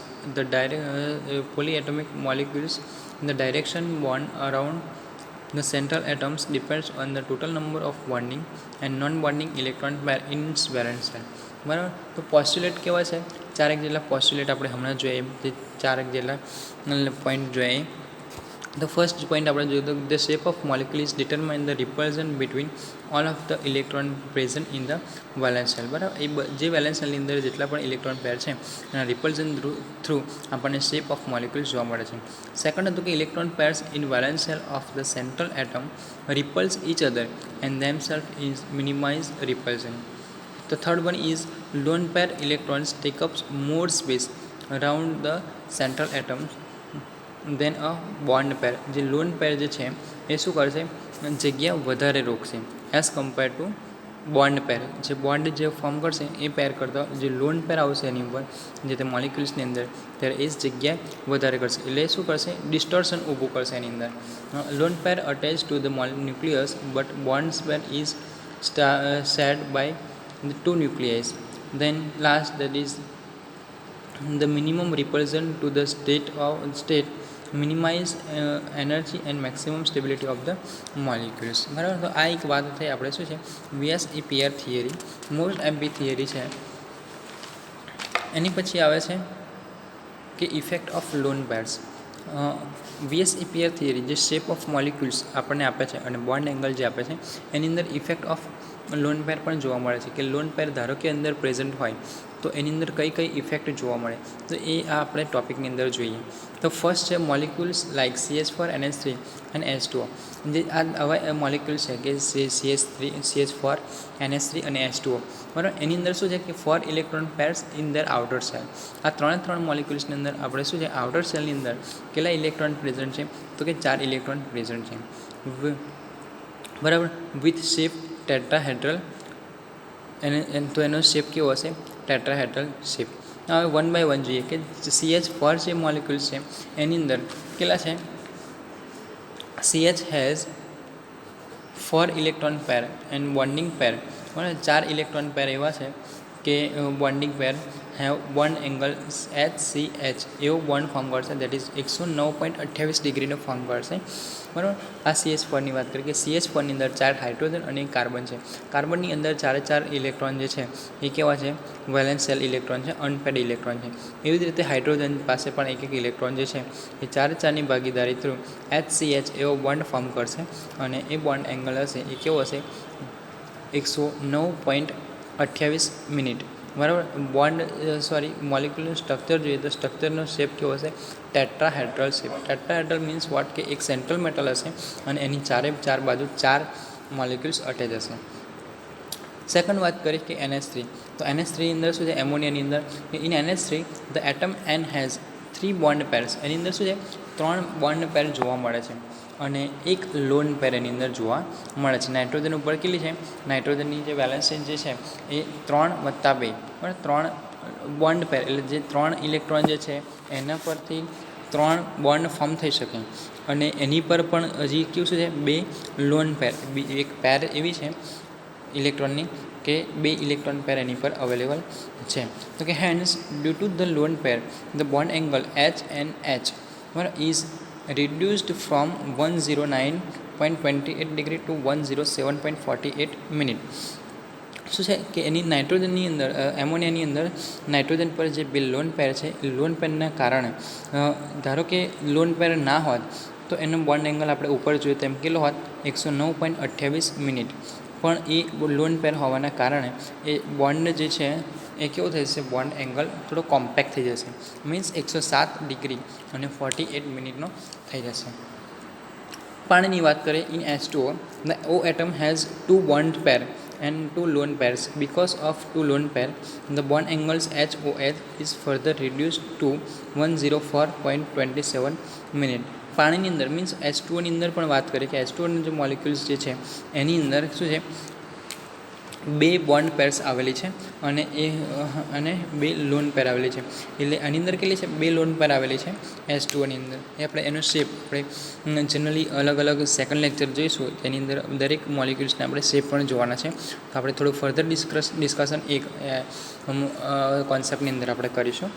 the direction bond around the central atoms depends on the total number of bonding and non-bonding electron pair in its valence shell. બરાબર. તો પોસ્ટ્યુલેટ કેવા છે, ચારેક જેટલા પોસ્ટ્યુલેટ આપણે હમણાં જોઈએ, જે ચારેક જેટલા પોઈન્ટ જોઈએ. The first point આપણે જોઈએ તો the shape of molecule is determine the repulsion between all of the electron present in the valence shell. બરાબર, એ જે વેલેન્સ શેલની અંદર જેટલા પણ ઇલેક્ટ્રોન પેર છે એના રિપલ્ઝન થ્રુ આપણને શેપ ઓફ મોલિક્યુલ્સ જોવા મળે છે. સેકન્ડ હતું કે electron pairs in valence shell of the central atom repulse each other and themselves is minimize repulsion. The third one is lone pair electrons take up more space around the central atom then a bond pair. જે lone પેર જે છે એ શું કરશે, જગ્યા વધારે રોકશે as compare to bond pair. જે bond જે form કરશે એ પેર કરતાં જે લોન પેર આવશે એની ઉપર જે તે મોલિક્યુલ્સની અંદર ત્યારે એ જગ્યા વધારે કરશે, એટલે શું કરશે, ડિસ્ટોર્શન ઊભું કરશે એની અંદર. Lone pair attach to the nucleus but bonds pair is shared by the two nuclei. Then last, that is the minimum repulsion to the state minimize energy and maximum stability of the molecules. બરાબર, તો આ એક વાત થઈ આપણે શું છે VSEPR theory, most MP theory છે. એની પછી આવે છે કે effect of loan pairs. VSEPR theory જે શેપ ઓફ મોલિક્યુલ્સ આપણને આપે છે અને બોન્ડ એંગલ જે આપે છે એની અંદર ઇફેક્ટ ઓફ લોન પેર પણ જોવા મળે છે. કે લોન પેર ધારો કે અંદર પ્રેઝન્ટ હોય તો એની અંદર કઈ કઈ ઇફેક્ટ જોવા મળે, તો એ આ આપણે ટોપિકની અંદર જોઈએ. તો ફર્સ્ટ છે મોલિક્યુલ્સ લાઇક CH4 NH3 અને H2O. જે આ આવા મોલિક્યુલ્સ છે કે CH4 NH3 અને H2O. બરાબર, એની અંદર શું છે કે 4 electron pairs in the outer cell. આ ત્રણ મોલિક્યુલ્સની અંદર આપણે શું છે આઉટર સેલની અંદર કેટલા ઇલેક્ટ્રોન પ્રેઝન્ટ છે, તો કે 4 ઇલેક્ટ્રોન પ્રેઝન્ટ છે. બરાબર, વિથ શેપ ટેટ્રાહેડ્રલ. તો એનો શેપ કેવો હશે, ટેટ્રાહેડ્રલ શેપ. હવે વન બાય વન જોઈએ કે CH4 જે મોલિક્યુલ્સ છે એની અંદર કેટલા છે. CH has 4 electron pair and bonding pair. બરાબર, 4 ઇલેક્ટ્રોન પેર એવા છે કે bonding pair have bond angle HCH એવો બોન્ડ ફોર્મ કરશે, દેટ ઇઝ 109.28 ડિગ્રીનો ફોર્મ કરશે. બરાબર, આ CH4ની વાત કરીએ કે CH4ની અંદર 4 હાઇડ્રોજન અને એક કાર્બન છે. કાર્બનની અંદર 4 ઇલેક્ટ્રોન જે છે એ કેવા છે, વેલેન્સ શેલ ઇલેક્ટ્રોન છે, અનપેડ ઇલેક્ટ્રોન છે. એવી જ રીતે હાઇડ્રોજન પાસે પણ એક ઇલેક્ટ્રોન જે છે એ 4ની ભાગીદારી થ્રુ HCH એવો બોન્ડ ફોર્મ કરશે અને એ બોન્ડ એંગલ હશે એ કેવો હશે, 109.28 મિનિટ. બરાબર, બોન્ડ મોલિક્યુલનું સ્ટ્રક્ચર જોઈએ તો સ્ટ્રક્ચરનો શેપ કેવો હશે, tetrahedral shape. Tetrahedral means what કે એક સેન્ટ્રલ મેટલ હશે અને એની ચાર બાજુ 4 મોલિક્યુલ્સ અટેચ હશે. સેકન્ડ વાત કરીએ કે NH3. તો NH3 ની અંદર શું છે, એમોનિયાની અંદર in NH3 the atom N has 3 bond pairs. એની અંદર શું છે 3 બોન્ડ પેર જોવા મળે છે અને એક લોન પેર એની અંદર જોવા મળે છે. નાઇટ્રોજન ઉપર કેટલી છે, નાઇટ્રોજનની જે વેલેન્સ જે છે એ 3 + 2, બરાબર, 3 બોન્ડ પેર એટલે જે 3 ઇલેક્ટ્રોન જે છે એના પરથી 3 બોન્ડ ફોર્મ થઈ શકે અને એની પર પણ હજી કેવું શું છે 2 લોન પેર, એક પેર એવી છે ઇલેક્ટ્રોનની કે 2 ઇલેક્ટ્રોન પેર એની પર અવેલેબલ છે. તો કે hence due to the lone pair the bond angle HNH is reduced from 109.28 degree to 107.48 minute. શું છે કે એની નાઇટ્રોજનની અંદર એમોનિયાની અંદર નાઇટ્રોજન પર જે 2 લોન પેર છે એ લોન પેરના કારણે ધારો કે લોન પેર ના હોત તો એનો બોન્ડ એંગલ આપણે ઉપર જોઈએ તેમ કેટલો હોત, 109.28 મિનિટ. પણ એ લોન પેર હોવાના કારણે એ બોન્ડ જે છે એ કેવો થઈ જશે, બોન્ડ એંગલ થોડો કોમ્પેક્ટ થઈ જશે, મીન્સ 107 ડિગ્રી અને 48 મિનિટનો થઈ જશે. પાણીની વાત કરીએ in H2O the O atom has 2 bond pair and 2 lone pairs. Because of 2 lone pair the bond angles HOH is further reduced to 104.27 minute. પાણીની અંદર મીન્સ H2O ની અંદર પણ વાત કરીએ કે H2Oની જે મોલિક્યુલ્સ જે છે એની અંદર શું છે 2 બોન્ડ પેર્સ આવેલી છે અને 2 લોન પેર આવેલી છે. એટલે આની અંદર કેટલી છે, 2 લોન પેર આવેલી છે H2Oની અંદર. એ આપણે એનો શેપ આપણે જનરલી અલગ અલગ સેકન્ડ લેક્ચર જોઈશું, તેની અંદર દરેક મોલિક્યુલ્સને આપણે શેપ પણ જોવાના છે. તો આપણે થોડું ફર્ધર ડિસ્કશન એક કોન્સેપ્ટની અંદર આપણે કરીશું.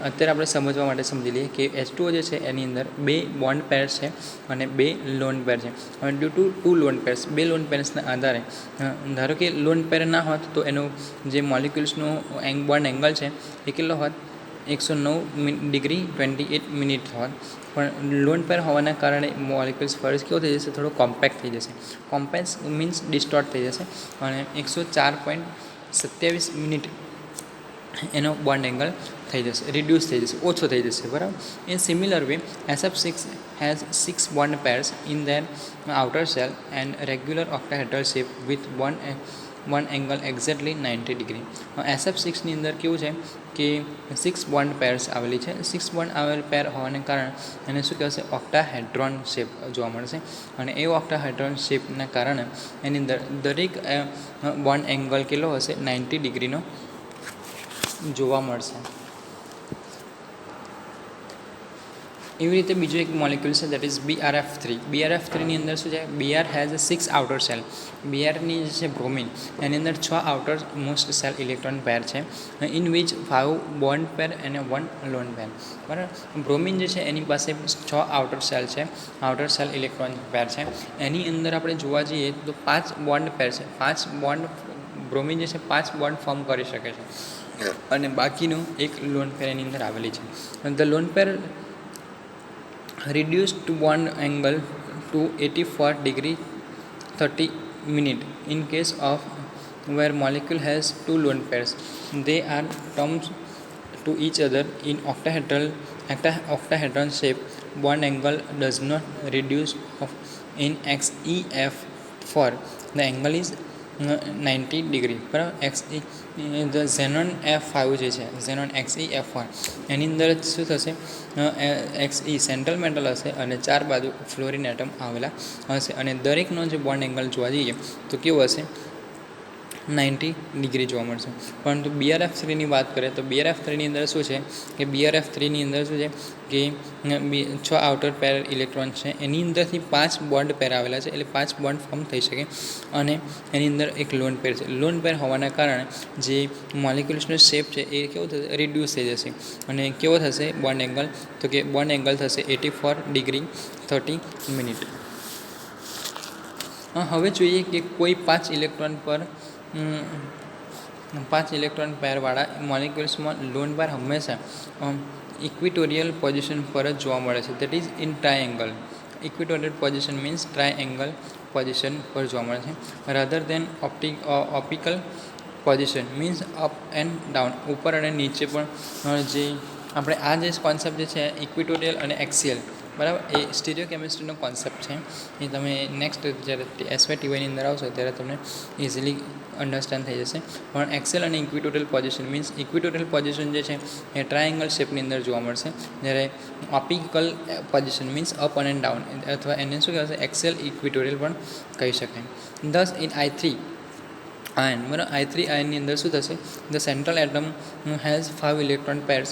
અત્યારે આપણે સમજવા માટે સમજી લઈએ કે H2O જે છે એની અંદર 2 બોન્ડ પેર છે અને 2 લોન પેર છે. હવે due to 2 lone pairs, 2 lone પેર્સના આધારે ધારો કે લોન પેર ના હોત તો એનું જે મોલિક્યુલ્સનું બોન્ડ એંગલ છે એ કેટલો હોત, 109°28' થવા, પણ લોન પેર હોવાના કારણે મોલિક્યુલ્સ ફર્સ્ટ કેવો થઈ જશે, થોડો કોમ્પેક્ટ થઈ જશે. કોમ્પેક્ટ મીન્સ ડિસ્ટોર્ટ થઈ જશે અને 104.27' એનો બોન્ડ એંગલ થઈ જશે, રિડ્યુસ થઈ જશે, ઓછો થઈ જશે, બરાબર. In similar way SF6 has 6 bond pairs in their outer shell and regular octahedral shape with one angle exactly 90°. SF6ની અંદર કેવું છે કે 6 બોન્ડ પેર્સ આવેલી છે. 6 બોન્ડ આવેલ પેર હોવાને કારણે એને શું કહેવાશે, ઓક્ટાહેડ્રોન શેપ જોવા મળશે. અને એ ઓક્ટાહેડ્રોન શેપના કારણે એની અંદર દરેક બોન્ડ એંગલ કેટલો હશે, 90°નો જોવા મળશે. એવી રીતે બીજો એક મોલિક્યુલ છે, દેટ ઇઝ BRF3. BRF3ની અંદર શું છે, BR હેઝ 6 આઉટર સેલ. BRની જે છે બ્રોમિન, એની અંદર 6 outer most cell electron pair છે, ઇન વિચ 5 બોન્ડ પેર અને 1 લોન પેર, બરાબર. બ્રોમિન જે છે એની પાસે 6 આઉટર સેલ છે, આઉટર સેલ ઇલેક્ટ્રોન પેર છે. એની અંદર આપણે જોવા જઈએ તો 5 બોન્ડ પેર છે. 5 બોન્ડ બ્રોમિન જે છે 5 બોન્ડ ફોર્મ કરી શકે છે અને બાકીનું એક લોન પેર એની અંદર આવેલી છે. The lone pair reduced to bond angle to 84°30' in case of where molecule has 2 lone pairs. They are termed to each other in octahedron shape. Bond angle does not reduce in XeF4. The angle is 90°, બરાબર. Xenon F5 જે છે, xenon XeF1, એની અંદર શું થશે, Xe central metal હશે અને 4 બાજુ fluorine atom આવેલા હશે અને દરેકનો જે બોન્ડ એંગલ જોવા જઈએ તો કેવો હશે, 90° જોવા મળશે. પરંતુ BRF3ની વાત કરીએ તો BRF3ની અંદર શું છે કે BRF3ની અંદર શું છે કે 6 આઉટર પેર ઇલેક્ટ્રોન છે, એની અંદરથી 5 બોન્ડ પેર આવેલા છે, એટલે 5 બોન્ડ ફોર્મ થઈ શકે અને એની અંદર એક લોન પેર છે. લોન પેર હોવાના કારણે જે મોલિક્યુલ્સનો શેપ છે એ કેવો થશે, રિડ્યુસ થઈ જશે અને કેવો થશે બોન્ડ એંગલ, તો કે બોન્ડ એંગલ થશે 84°30'. હવે જોઈએ કે કોઈ 5 ઇલેક્ટ્રોન પર 5 ઇલેક્ટ્રોન પેરવાળા મોલિક્યુલ્સમાં લોન પેર હંમેશા ઇક્વિટોરિયલ પોઝિશન પર જ જોવા મળે છે, that is in triangle. Equatorial position means triangle position પર જોવા મળે છે, rather than optical position means up and down, ઉપર અને નીચે પણ. જે આપણે આ જે કોન્સેપ્ટ જે છે ઇક્વિટોરિયલ અને એક્સિયલ, બરાબર, એ સ્ટીરિયો કેમિસ્ટ્રીનો કોન્સેપ્ટ છે. એ તમે નેક્સ્ટ જ્યારે SYTYની અંદર આવશો ત્યારે તમને ઇઝીલી અન્ડરસ્ટેન્ડ થઈ જશે. પણ એક્સેલ અને ઇક્વિટોરિયલ પોઝિશન મીન્સ ઇક્વિટોરિયલ પોઝિશન જે છે એ ટ્રાયેંગલ શેપની અંદર જોવા મળશે, જ્યારે ઓપ્ટિકલ પોઝિશન મીન્સ અપ અને ડાઉન, અથવા એને શું કહેવાશે, એક્સેલ ઇક્વિટોરિયલ પણ કહી શકાય. ધસ ઇન I3 આયન, બરાબર, I3 આયનની અંદર શું થશે, the central atom has 5 electron pairs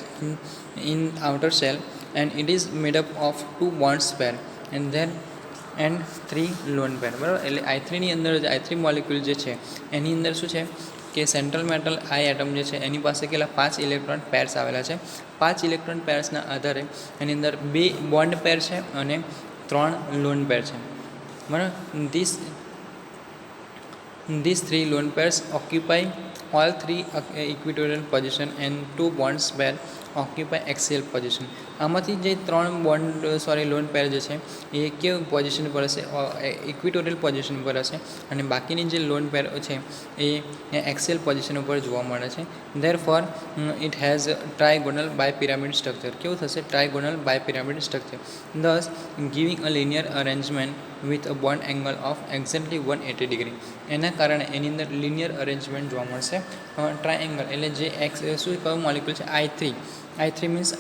in outer cell and it is made up of 2 bonds pair and 3 lone pair, બરાબર. એટલે I3ની અંદર I3 મોલિક્યુલ જે છે એની અંદર શું છે કે સેન્ટ્રલ મેટલ I એટમ જે છે એની પાસે કેટલા 5 ઇલેક્ટ્રોન પેર્સ આવેલા છે. 5 ઇલેક્ટ્રોન પેર્સના આધારે એની અંદર 2 બોન્ડ પેર છે અને 3 લોન પેર છે, બરાબર. These 3 lone pairs occupy all 3 equatorial position and 2 bonds pair occupy axial position. આમાંથી જે 3 લોન પેર જે છે એ કેવી પોઝિશન પર હશે, ઇક્વિટોરિયલ પોઝિશન પર હશે અને બાકીની જે લોન પેર છે એ એક્સિયલ પોઝિશન ઉપર જોવા મળે છે. Therefore it has trigonal bipyramid structure. કેવું થશે, trigonal bipyramid structure, thus giving a linear arrangement with a bond angle of exactly 180°. એના કારણે એની અંદર લિનિયર અરેન્જમેન્ટ જોવા મળશે. ટ્રાયેંગલ એટલે જે શું કયું મોલિક્યુલ છે, I3 મીન્સ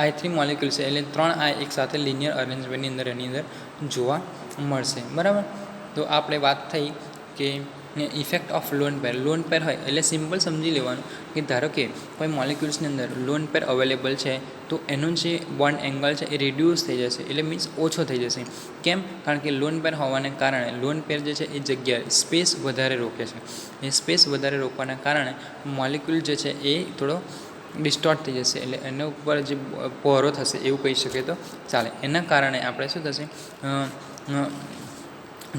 I3 મોલિક્યુલ છે, એટલે 3 I એક સાથે લિનિયર અરેન્જમેન્ટની અંદર એની અંદર જોવા મળશે, બરાબર. તો આપણે વાત થઈ કે effect of lone pair. Lone pair હોય એટલે સિમ્પલ સમજી લેવાનું કે ધારો કે કોઈ મોલિક્યુલ્સની અંદર લોન પેર અવેલેબલ છે તો એનો જે બોન્ડ એંગલ છે એ રિડ્યુસ થઈ જશે, એટલે મીન્સ ઓછો થઈ જશે. કેમ? કારણ કે લોન પેર હોવાને કારણે લોન પેર જે છે એ જગ્યાએ સ્પેસ વધારે રોકે છે. એ સ્પેસ વધારે રોકવાના કારણે મોલિક્યુલ જે છે એ થોડો ડિસ્ટોર્ટ થઈ જશે, એટલે એના ઉપર જે પહોળો થશે એવું કહી શકે તો ચાલે. એના કારણે આપણે શું થશે,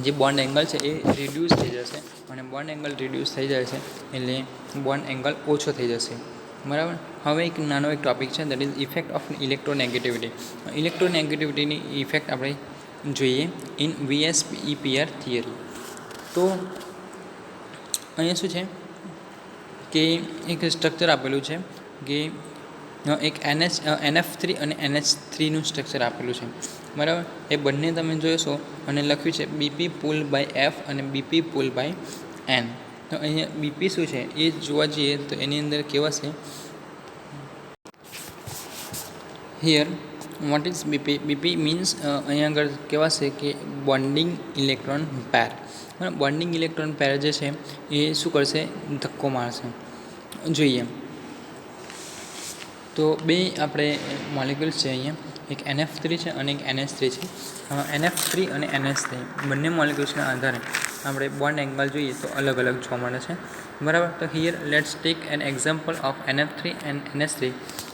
જે બોન્ડ એંગલ છે એ રિડ્યુસ થઈ જશે, અને બોન્ડ એંગલ રિડ્યુસ થઈ જાય છે એટલે બોન્ડ એંગલ ઓછો થઈ જશે, બરાબર. હવે એક નાનો એક ટોપિક છે, that is effect of electronegativity. ઇલેક્ટ્રોનેગેટિવિટીની ઇફેક્ટ આપણે જોઈએ ઇન VSEPR થિયરી. તો અહીંયા શું છે કે એક સ્ટ્રક્ચર આપેલું છે કે એક NF3 અને NH3નું સ્ટ્રક્ચર આપેલું છે, બરાબર. એ બંને તમે જોશો અને લખ્યું છે BP પુલ બાય F અને BP પુલ બાય N. તો અહીંયા BP શું છે એ જોવા જઈએ તો એની અંદર કેવા છે, here what is BP? BP means અહીંયા આગળ કેવા છે કે bonding electron pair. Bonding electron pair જે છે એ શું કરશે, ધક્કો મારશે. જોઈએ તો બે આપણે મોલિક્યુલ્સ છે અહીંયા, એક NF3 છે અને એક NH3 છે. NF3 અને NH3 બંને મોલિક્યુલ્સના આધારે આપણે બોન્ડ એંગલ જોઈએ તો અલગ અલગ જોવા મળે છે, બરાબર. તો here let's take an example of NF3 and NH3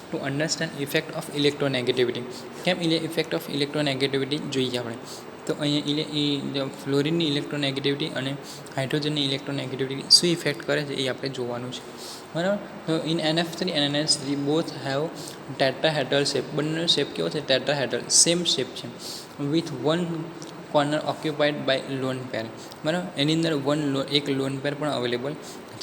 to understand effect of electronegativity. કેમ ઇફેક્ટ ઓફ ઇલેક્ટ્રોનેગેટિવિટી જોઈએ આપણે તો અહીંયા ફ્લોરિનની ઇલેક્ટ્રોનેગેટિવિટી અને હાઇડ્રોજનની ઇલેક્ટ્રોનેગેટિવિટી શું ઇફેક્ટ કરે છે એ આપણે જોવાનું છે, બરાબર. તો in NF3 and NH3 both have tetrahedral shape. બંનેનો શેપ કેવો છે, ટેટ્રાહેડ્રલ, સેમ શેપ છે, with one corner occupied by lone pair, બરાબર. એની અંદર એક લોન પેર પણ અવેલેબલ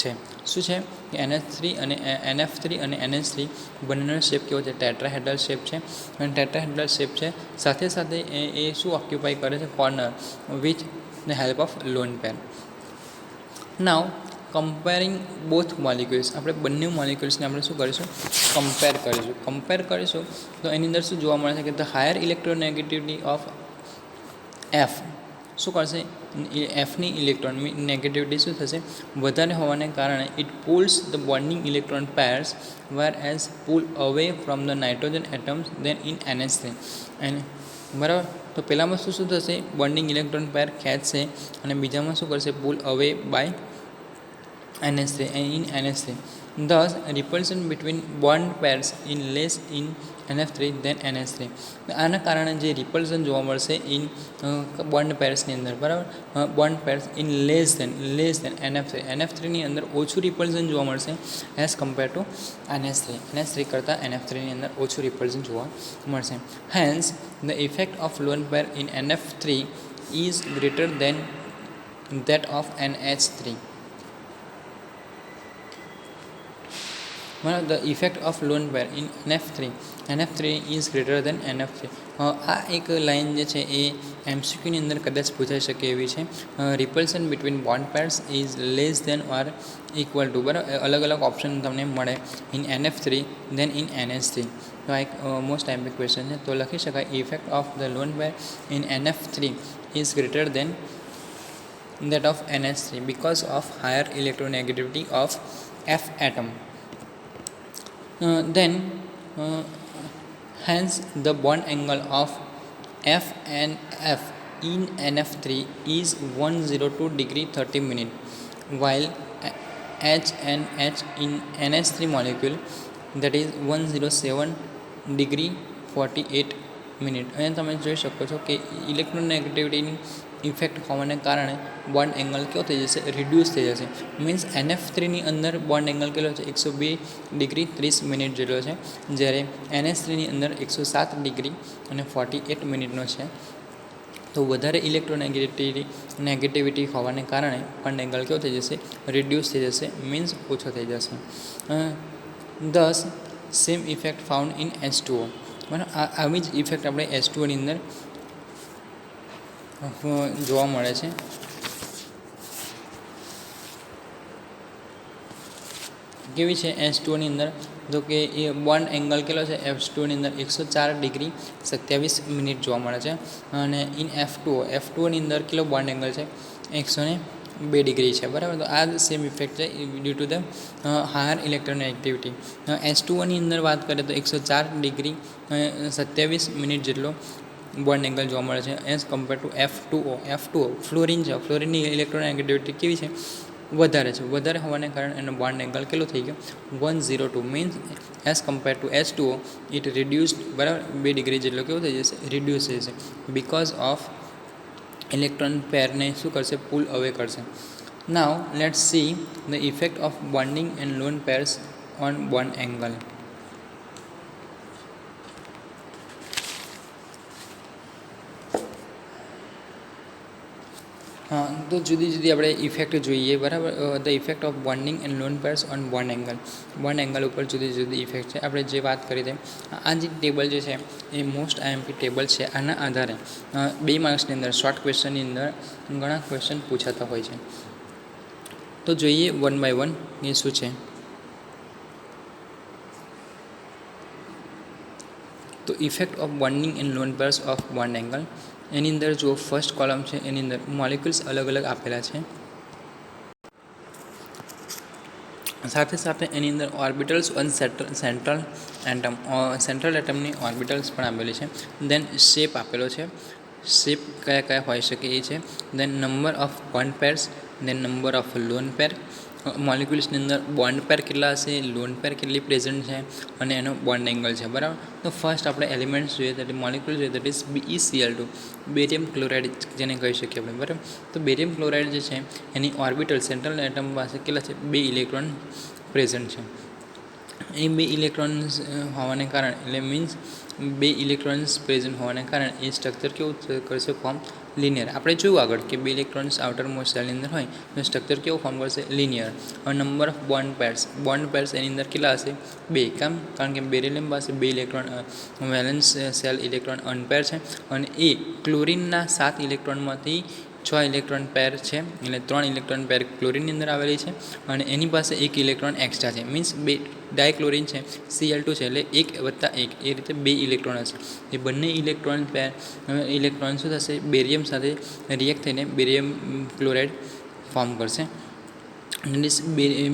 છે. શું છે કે NF3 અને NH3 બંનેનો શેપ કેવો છે, ટેટ્રાહેડ્રલ શેપ છે, અને ટેટ્રાહેડ્રલ શેપ છે સાથે સાથે એ શું ઓક્યુપાય કરે છે, corner with the help of lone pair. Now comparing both molecules, આપણે બંને મોલિક્યુલ્સને આપણે શું કરીશું, કમ્પેર કરીશું તો એની અંદર શું જોવા મળે છે કે the higher electronegativity of F શું કરશે, એફની ઇલેક્ટ્રોન નેગેટિવિટી શું થશે, વધારે હોવાને કારણે it pulls the bonding electron pairs where as pull away from the nitrogen atoms than in NH3. અને બરાબર, તો પહેલામાં શું થશે, બોન્ડિંગ ઇલેક્ટ્રોન પેર ખેંચશે અને બીજામાં શું કરશે, પુલ અવે by NH3 and in NH3. Thus, repulsion between bond pairs in less in NF3 than NH3. આના કારણે જે રિપલ્શન જોવા મળશે ઇન બોન્ડ પેર્સની અંદર, બરાબર. Bond pairs in less than NF3ની અંદર ઓછું રિપલ્શન જોવા મળશે એઝ કમ્પેર ટુ NH3 કરતાં NF3ની અંદર ઓછું રિપલ્શન જોવા મળશે. Hence the effect of lone pair in NF3 is greater than that of NH3. The effect of lone pair in NF3 is greater than NF3. આ એક line જે છે એ MCQની અંદર કદાચ પૂછાઈ શકે એવી છે. Repulsion between bond pairs is less than or equal to, બરાબર. અલગ અલગ ઓપ્શન તમને મળે in NF3 then in NH3. તો આ એક મોસ્ટ ટાઈમ્પિક ક્વેશ્ચન છે. તો લખી શકાય effect of the lone pair in NF3 is greater than that of NH3 because of higher electronegativity of F atom. Hence the bond angle of F and F in NF3 is 102 degree 30 minute, while H and H in NH3 molecule that is 107 degree 48 minute. અહીંયા તમે જોઈ શકો છો કે ઇલેક્ટ્રોનેગેટિવિટીની effect હોવાને કારણે bond angle કેવો થઈ જશે, રિડ્યુસ થઈ જશે. મીન્સ NF3ની અંદર બોન્ડ એંગલ કેટલો છે, 102 ડિગ્રી 30 મિનિટ જેટલો છે, જ્યારે NH3ની અંદર 107 ડિગ્રી અને 48 મિનિટનો છે. તો વધારે ઇલેક્ટ્રોનેગેટિવિટી હોવાને કારણે બોન્ડ એંગલ કેવો થઈ જશે, રિડ્યુસ થઈ જશે, મીન્સ ઓછો થઈ જશે. Thus same effect found in H2O. બરાબર, આવી જ ઇફેક્ટ આપણે H2Oની અંદર જોવા મળે છે. કેવી છે H2Oની અંદર, તો કે એ બોન્ડ એંગલ કેટલો છે H2Oની અંદર 104 ડિગ્રી 27 મિનિટ જોવા મળે છે. અને ઇન F2Oની અંદર કેટલો બોન્ડ એંગલ છે, 102 ડિગ્રી છે, બરાબર. તો આ સેમ ઇફેક્ટ છે due to the higher electronegativity. H2Oની અંદર વાત કરીએ તો 104 ડિગ્રી 27 મિનિટ જેટલો બોન્ડ એંગલ જોવા મળે છે as compare to F2O fluorine છે. ફ્લોરિનની ઇલેક્ટ્રોનેગેટિવિટી કેવી છે, વધારે છે. વધારે હોવાને કારણે એનો બોન્ડ એંગલ કેટલો થઈ ગયો, 102. Means as compare to H2O it reduced, બરાબર, 2 ડિગ્રી જેટલો કેવો થઈ જશે, રિડ્યુસ થઈ જશે, બિકોઝ ઓફ ઇલેક્ટ્રોન પેરને શું કરશે, પુલ અવે કરશે. નાવ let's see the effect of bonding and lone pairs on bond angle. તો જુદી જુદી આપણે ઇફેક્ટ જોઈએ, બરાબર. The effect of bonding and lone pairs on bond angle. Bond angle ઉપર જુદી જુદી ઇફેક્ટ છે. આપણે જે વાત કરી તેમ આ જે ટેબલ જે છે એ મોસ્ટ આઈએમપી ટેબલ છે. આના આધારે 2 માર્ક્સની અંદર શોર્ટ ક્વેશ્ચનની અંદર ઘણા ક્વેશ્ચન પૂછાતા હોય છે. તો જોઈએ વન બાય વન એ શું છે. તો effect of bonding and lone pairs of bond angle. એની અંદર જો ફર્સ્ટ કોલમ છે એની અંદર મોલિક્યુલ્સ અલગ અલગ આપેલા છે. સાથે સાથે એની અંદર orbitals on central atom, central એટમની ઓર્બિટલ્સ પણ આપેલી છે. દેન શેપ આપેલો છે. શેપ કયા કયા હોઈ શકે એ છે. Then number of bond pairs, then number of lone pair. મોલિક્યુલ્સની અંદર બોન્ડ પેર કેટલા હશે, લોન પેર કેટલી પ્રેઝન્ટ છે અને એનો બોન્ડ એંગલ છે, બરાબર. તો ફર્સ્ટ આપણે એલિમેન્ટ્સ જોઈએ, તો મોલિક્યુલ જોઈએ, that is BeCl2, barium chloride જેને કહી શકીએ આપણે, બરાબર. તો બેરિયમ ક્લોરાઇડ જે છે એની ઓર્બિટલ સેન્ટ્રલ એટમ પાસે કેટલા છે, 2 ઇલેક્ટ્રોન પ્રેઝન્ટ છે. એ 2 ઇલેક્ટ્રોન્સ હોવાને કારણે, એટલે મીન્સ 2 ઇલેક્ટ્રોન્સ પ્રેઝન્ટ હોવાને કારણે એ સ્ટ્રક્ચર કેવું કરશે, ફોર્મ લિનિયર. આપણે જોયું આગળ કે 2 ઇલેક્ટ્રોન્સ આઉટર મોસ્ટ સેલની અંદર હોય તો સ્ટ્રક્ચર કેવું ફોર્મ કરશે, લિનિયર. હવે નંબર ઓફ બોન્ડ પેર્સ એની અંદર કેટલા હશે, 2. કારણ કે બેરિલિયમ પાસે 2 ઇલેક્ટ્રોન વેલેન્સ સેલ ઇલેક્ટ્રોન અનપેર છે અને એ ક્લોરિનના 7 ઇલેક્ટ્રોનમાંથી 6 ઇલેક્ટ્રોન પેર છે, એટલે 3 ઇલેક્ટ્રોન પેર ક્લોરિનની અંદર આવેલી છે અને એની પાસે 1 ઇલેક્ટ્રોન એક્સ્ટ્રા છે. મીન્સ 2 ડાયક્લોરિન છે, Cl2 છે, એટલે 1 + 1 એ રીતે 2 ઇલેક્ટ્રોન હશે. એ બંને ઇલેક્ટ્રોન શું થશે, બેરિયમ સાથે રિએક્ટ થઈને બેરિયમ ક્લોરાઇડ ફોર્મ કરશે, ઇટ ઇઝ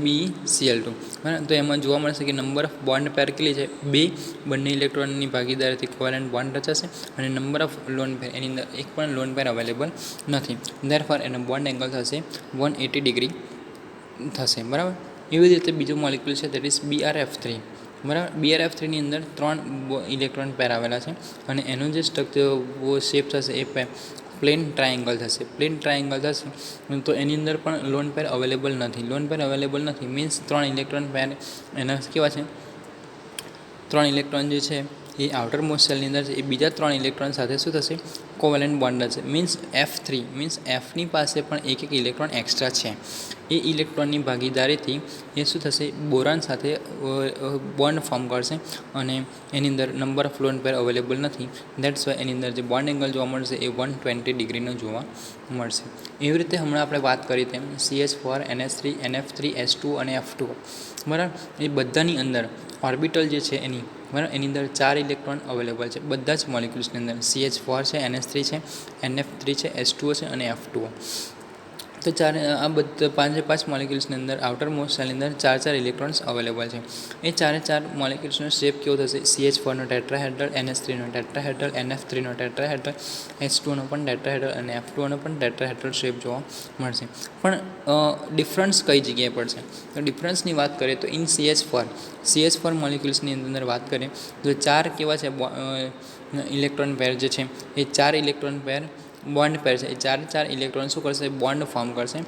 BeCl2, બરાબર. તો એમાં જોવા મળશે કે નંબર ઓફ બોન્ડ પેર કેટલી છે, 2. બંને ઇલેક્ટ્રોનની ભાગીદારીથી કોવેલેન્ટ બોન્ડ રચાશે અને નંબર ઓફ લોન પેર, એની અંદર એક પણ લોન પેર અવેલેબલ નથી. ધેરફોર એનો બોન્ડ એંગલ થશે 180 ડિગ્રી થશે, બરાબર. એવી રીતે બીજો મોલિક્યુલ છે, દેટ ઇઝ BrF3, બરાબર. BrF3ની અંદર 3 ઇલેક્ટ્રોન પેર આવેલા છે અને એનું જે સ્ટ્રક્ચર શેપ થશે એ પ્લેન ટ્રાયેંગલ થશે. પ્લેન ટ્રાયેંગલ થશે તો એની અંદર પણ લોન પેર અવેલેબલ નથી. મીન્સ 3 ઇલેક્ટ્રોન પેર એના કેવા છે, 3 ઇલેક્ટ્રોન જે છે એ આઉટર મોસ્ટ સેલની અંદર છે, એ બીજા 3 ઇલેક્ટ્રોન સાથે શું થશે, કોવેલેન્ટ બોન્ડ હશે. મીન્સ F3, મીન્સ Fની પાસે પણ એક ઇલેક્ટ્રોન એક્સ્ટ્રા છે. એ ઇલેક્ટ્રોનની ભાગીદારીથી એ શું થશે, બોરાન સાથે બોન્ડ ફોર્મ કરશે અને એની અંદર number of lone pair available નથી. દેટ્સ વાય એની અંદર જે બોન્ડ એંગલ જોવા મળશે એ 120 ડિગ્રીનો જોવા મળશે. એવી રીતે હમણાં આપણે વાત કરી તેમ CH4, NH3, NF3, S2 અને F2, બરાબર. એ બધાની અંદર ઓર્બિટલ જે છે બરાબર, એની અંદર 4 ઇલેક્ટ્રોન અવેલેબલ છે બધા જ મોલિક્યુલ્સની અંદર. CH4 છે, NH3 છે, NF3 છે, S2 છે અને F2. તો આ બધા 5 મોલિક્યુલ્સની અંદર આઉટર મોસ્ટ સેલની અંદર 4 ઇલેક્ટ્રોન્સ અવેલેબલ છે. એ 4 મોલિક્યુલ્સનો શેપ કેવો થશે, CH4નો ટેટ્રાહેડ્રલ, NH3નો ટેટ્રાહેડ્રલ, NF3નો ટેટ્રાહેડ્રલ, S2નો પણ ટેટ્રાહેડ્રલ અને F2નો પણ ટેટ્રાહેડ્રલ શેપ જોવા મળશે. પણ ડિફરન્સ કઈ જગ્યાએ પડશે, તો ડિફરન્સની વાત કરીએ તો ઇન CH4 મોલિક્યુલ્સની અંદર વાત કરીએ તો 4 કેવા છે ઇલેક્ટ્રોન પેર જે છે એ 4 ઇલેક્ટ્રોન પેર બોન્ડ પેર છે. એ 4 ઇલેક્ટ્રોન શું કરશે, બોન્ડ ફોર્મ કરશે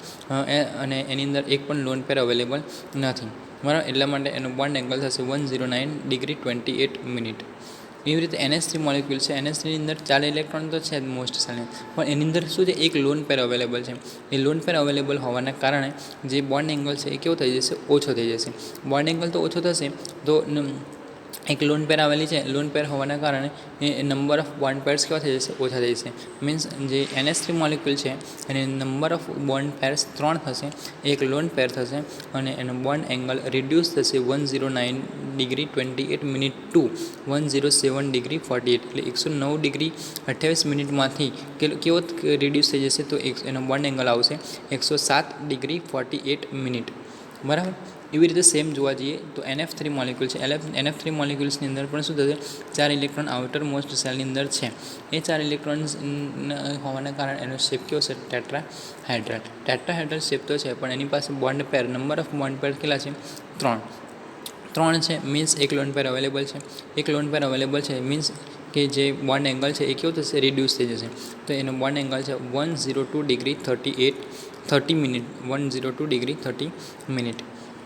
અને એની અંદર એક પણ લોન પેર અવેલેબલ નથી, બરાબર. એટલા માટે એનો બોન્ડ એંગલ થશે 109 ડિગ્રી 28 મિનિટ. એવી રીતે NH3 મોલિક્યુલ છે, NH3ની અંદર 4 ઇલેક્ટ્રોન તો છે જ મોસ્ટ સેલની, પણ એની અંદર શું છે, એક લોન પેર અવેલેબલ છે. એ લોન પેર અવેલેબલ હોવાના કારણે જે બોન્ડ એંગલ છે એ કેવો થઈ જશે, ઓછો થઈ જશે. બોન્ડ એંગલ તો ઓછો થશે તો એક લોન પેર આવેલી છે, લોન પેર હોવાના કારણે એ નંબર ઓફ બોન્ડ પેર્સ કેવા થઈ જશે, ઓછા થઈ જશે. મીન્સ જે NH3 મોલિક્યુલ છે એની નંબર ઓફ બોન્ડ પેર્સ 3 થશે, એક લોન પેર થશે અને એનો બોન્ડ એંગલ રિડ્યુસ થશે 109 ડિગ્રી 28 મિનિટ ટુ 107 ડિગ્રી 48, એટલે 109 ડિગ્રી 28 મિનિટમાંથી કેવો રિડ્યુસ થઈ જશે, તો એનો બોન્ડ એંગલ આવશે 107 ડિગ્રી 48 મિનિટ, બરાબર. એવી રીતે સેમ જોવા જઈએ તો NF3 મોલિક્યુલ છે, NF3 મોલિક્યુલ્સની અંદર પણ શું થશે, 4 ઇલેક્ટ્રોન આઉટર મોસ્ટ સેલની અંદર છે. એ 4 ઇલેક્ટ્રોન્સ હોવાના કારણે એનો શેપ કેવો છે, ટેટ્રાહેડ્રલ શેપ તો છે, પણ એની પાસે bond pair, number of bond pair કેટલા છે, 3 છે. મીન્સ એક લોન પેર અવેલેબલ છે. મીન્સ કે જે બોન્ડ એંગલ છે એ કેવો થશે, રિડ્યુસ થઈ જશે. તો એનો બોન્ડ એંગલ છે 102 ડિગ્રી 30 મિનિટ, 102 ડિગ્રી 30 મિનિટ.